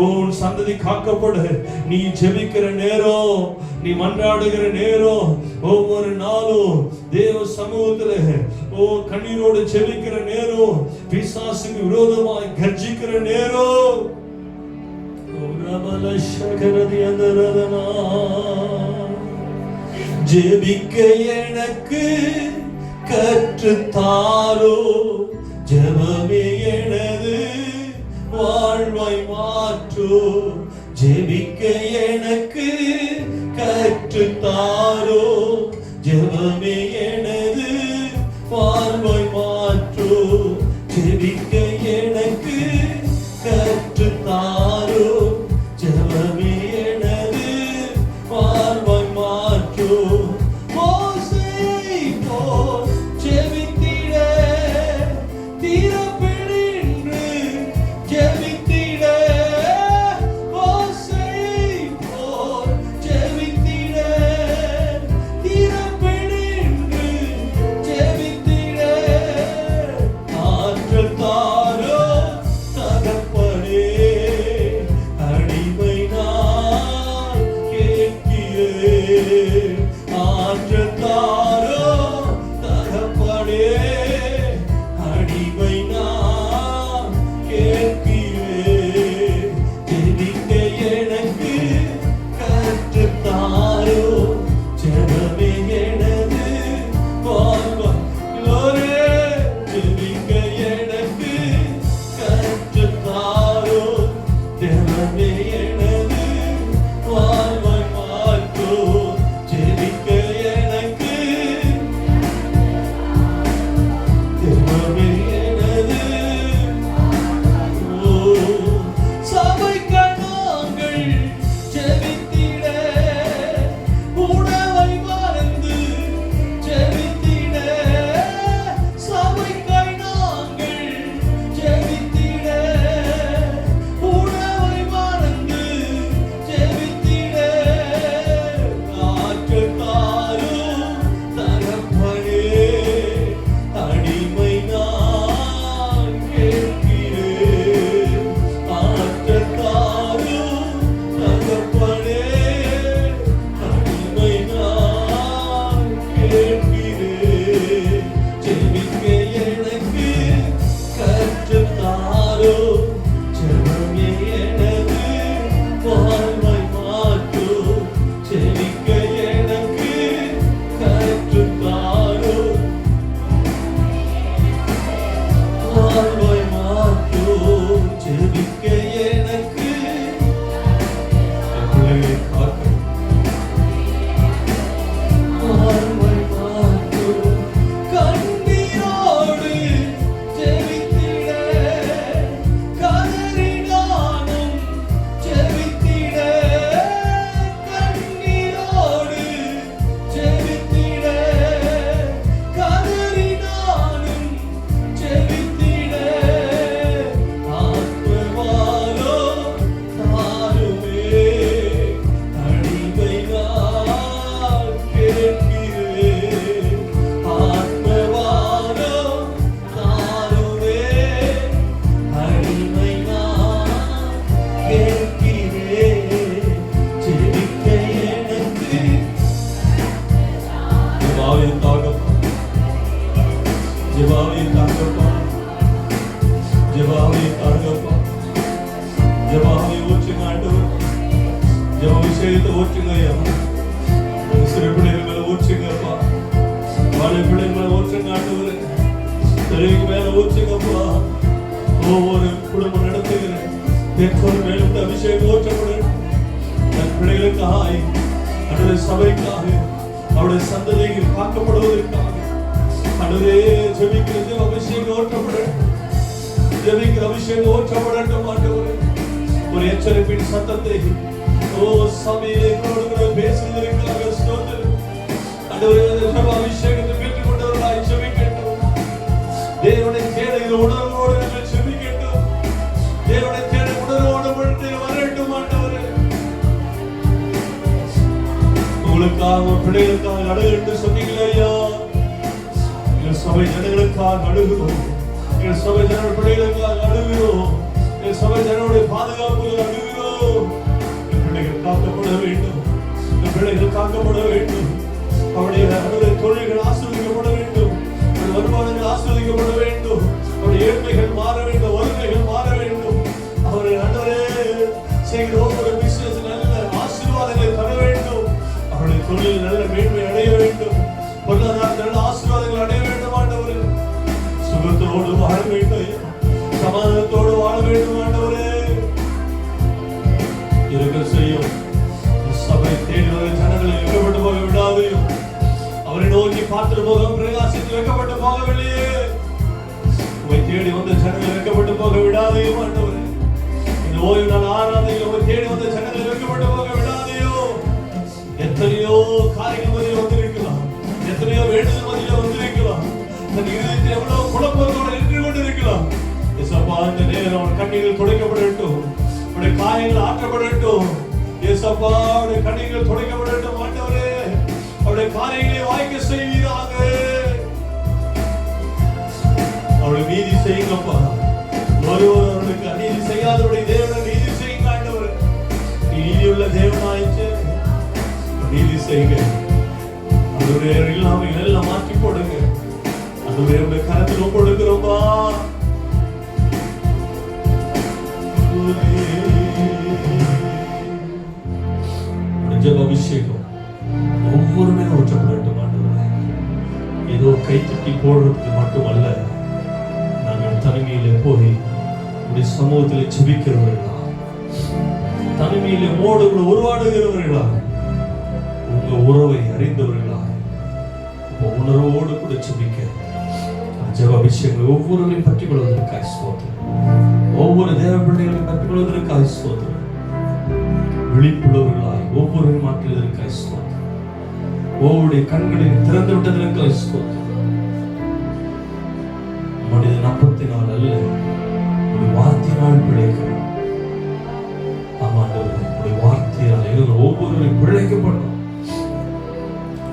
உன் சந்ததி காக்கப்படு. நீ ஜெபிக்கிற நேரம், நீ மன்றாடுகிற நேரம், ஒவ்வொரு நாளும் தேவ சமூகத்துல கண்ணீரோடு ஜெபிக்கிற நேரம், பிசாசுக்கு விரோதமாய் கர்ஜிக்கிற நேரம். ஜெபிக்க எனக்கு கற்றுத்தாரோ, ஜெபமே எனது வாழ்வாய் மாற்றோ. ஜெபிக்க எனக்கு கற்றுத்தாரோ, ஜெபமே எனது வாழ்வாய் மாற்றோ. ஜெபிக்க எனக்கு கற்றுத்தாரோ, ஜெபமே எனது வாழ்வாய் மாற்றோ. மோசேயை போல் ஜெபித்திட, தீரப்பென்று ஜெபித்திட. மோசேயை போல் ஜெபித்திட, தீரப்பென்று ஜெபாவை ஊற்றுங்க ஆண்டவர். ஜெப விஷயத்தை ஊற்றுங்க ஐயா. சிறு பிள்ளைகள் மேல ஊற்றுங்கப்பா. வாழை பிள்ளைகள் மேல ஊற்றுங்க ஆண்டவர். தெருவுக்கு மேல ஊற்றுங்கப்பா. ஒவ்வொரு குடும்பம் நடத்துகிற பெற்றோர் மேல இந்த அபிஷேகம் ஊற்றப்படும். தன் பிள்ளைகளுக்காக, அவருடைய சபைக்காக, அவருடைய சந்ததிகள் காக்கப்படுவதற்காக அன்றுவரே ஜெபிக்கிறது அபிஷேகம் ஊற்றப்படும். ஜெபிக்கிற அபிஷேகம் ஊற்றப்படட்டும் ஆண்டவரே. ஒரு எச்சரிப்பின் சத்தத்தை சபையிலே எங்களோடு பேசுவதற்காக ஸ்தோத்திரம் ஆண்டவரே. அபிஷேகத்தை பெற்றுக் கொண்டவர்களாய் ஜெபிக்கட்டும். தேவனை தேடுகிற உணர்வோடு நாங்கள் ஜெபிக்கட்டும். தேவனை தேட உணர்வோடு வரட்டும் ஆண்டவரே. உங்களுக்காக பிள்ளைகளுக்காக அழுகு என்று சொன்னீங்களே ஐயா. எங்கள் சபை ஜனங்களுக்காக அழுகிறோம். எங்கள் சபை ஜன பிள்ளைகளுக்காக அழுகிறோம். எங்கள் சபை ஜனங்களுடைய பாதுகாப்புகள் அழுகிறோம். என் பிள்ளைகள் காக்கப்பட வேண்டும். என் பிள்ளைகள் காக்கப்பட வேண்டும். அவருடைய தொழில்கள் ஆசீர்வதிக்கப்பட வேண்டும். அவருடைய வருமானங்கள் ஆசீர்வதிக்கப்பட வேண்டும். அவருடைய ஏழ்மைகள் மாற வேண்டும். வறுமைகள் மாற வேண்டும். அவருடைய ஆண்டவரே செய்கிற ஒவ்வொரு பிசினஸ் நல்ல ஆசீர்வாதங்களை தர வேண்டும். அவருடைய தொழில் நல்ல மேன்மை அடைய வேண்டும். பொருளாதார நல்ல ஆசீர்வாதங்கள் அடைய வேண்டும் ஆண்டவரே. சுகத்தோடு வாழ வேண்டும். சமாதானத்தோடு வாழ வேண்டும் ஆண்டவரே. இருக்க செய்யும் சபை தேடுகிற ஜனங்களை வைக்கப்பட்டு போக விடாது. அவரை நோக்கி பார்த்து போக பிரகாசித்து வைக்கப்பட்டு போகவில்லையே. உங்களை தேடி வந்த ஜனங்களை வைக்கப்பட்டு போக விடாதே ஆண்டவரே. இந்த ஓய்வு நாள் ஆராதனையில் உங்களை தேடி வந்த ஜனங்களை வைக்கப்பட்டு போக விடாதையோ. எத்தனையோ காரியங்கள் மத்தியில் வந்திருக்கலாம். எத்தனையோ வேண்டுதல் மத்தியில் வந்திருக்கலாம். தன் இதயத்தில் எவ்வளவு குழப்பத்தோடு நின்று கொண்டிருக்கலாம். ஏசப்பா இந்த நேரம் கண்ணீர்கள் துடைக்கப்படட்டும். அவருடைய காயங்கள் ஆற்றப்படட்டும். ஏசப்பா அவருடைய கண்ணீர்கள் துடைக்கப்படட்டும் ஆண்டவரே. அவருடைய காரியங்களை வாய்க்க செய்வீராக. அவருடைய நீதி செய்யுங்கப்பா. ஒருவர் அவர்களுக்கு அநீதி செய்யாதவருடைய தேவனை நீதி செய்யுங்க ஆண்டவர். நீதியுள்ள தேவனாயிற்று. நீதி செய்யுங்க. அதுவே இல்லாமல் எல்லாம் மாற்றி போடுங்க. அதுவே உடைய கரத்தில் ஒப்படைக்கிறோம்பா. ஜெப அபிஷேகம் ஒவ்வொரு மேலும் ஊற்றப்படட்டும் ஆண்டவரே. ஏதோ கை தட்டி போடுறதுக்கு மட்டுமல்ல, நாங்கள் தனிமையிலே போய் உடைய சமூகத்திலே ஜெபிக்கிறவர்களா, தனிமையிலே மோடு உருவாடுகிறவர்களா, உங்க உறவை அறிந்தவர்களா, உணர்வோடு கூட ஜெபிக்க ஜெப அபிஷேகம் ஒவ்வொருவரையும் பற்றிக் கொள்வதற்காக ஸ்தோத்திரம். ஒவ்வொரு தேவ பிள்ளைகளையும் பற்றிக் கொள்வதற்காக ஸ்தோத்திரம். விழிப்புள்ளவர்களாய் ஒவ்வொருவரையும் மாற்றுவதற்காக ஸ்தோத்திரம். ஒவ்வொருடைய கண்களையும் திறந்து விட்டதற்காக ஸ்தோத்திரம். மனிதன் அப்பத்தினால் அல்ல, உடைய வார்த்தையினால் பிழைக்கிறோம். ஆமாண்டவரே, உடைய வார்த்தையால் ஒவ்வொருவரையும் பிழைக்கப்படும்.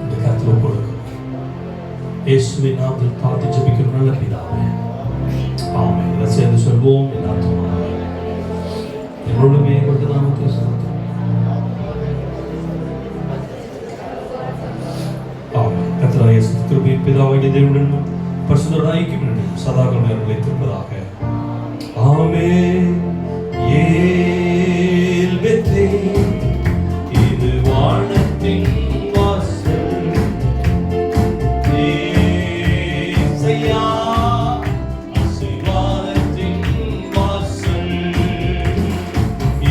இந்த கருத்தில் கொடுக்கிறோம். இயேசுவின் நாமத்தில் பார்த்து ஜெபிக்கிற நல்ல பிதாவே, ஆமென். இதை சேர்ந்து சொல்வோம். எல்லாத்துமாக எங்களுடைய எங்களுடைய நாமத்தை ஸ்தோத்திரம். ஆமென். கர்த்தராகிய இயேசு கிறிஸ்துவின் பிதாவாகிய தேவனுடனும் பரிசுத்தரோடு ஐக்கியமுடனும் சதாகாலம் நிலைத்திருப்பதாக. ஆமென். ஏல் பெத்தேல், இது வானத்தின் வாசல். ஏசையா ஆசீர்வாதத்தின் வாசல்.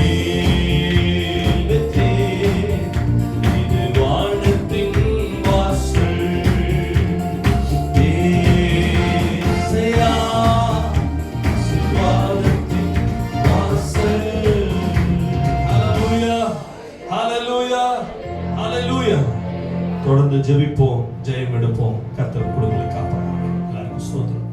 ஏல் பெத்தேல், இது வானத்தின் வாசல். ஏசையா ஆசீர்வாதத்தின் வாசல். ஹல்லேலூயா, ஹல்லேலூயா, ஹல்லேலூயா. தொடர்ந்து ஜெபிப்போம், ஜெயம் எடுப்போம். கர்த்தர் குடும்பங்களை காப்பாற்றுவார். எல்லாருக்கும் ஸ்தோத்திரம்.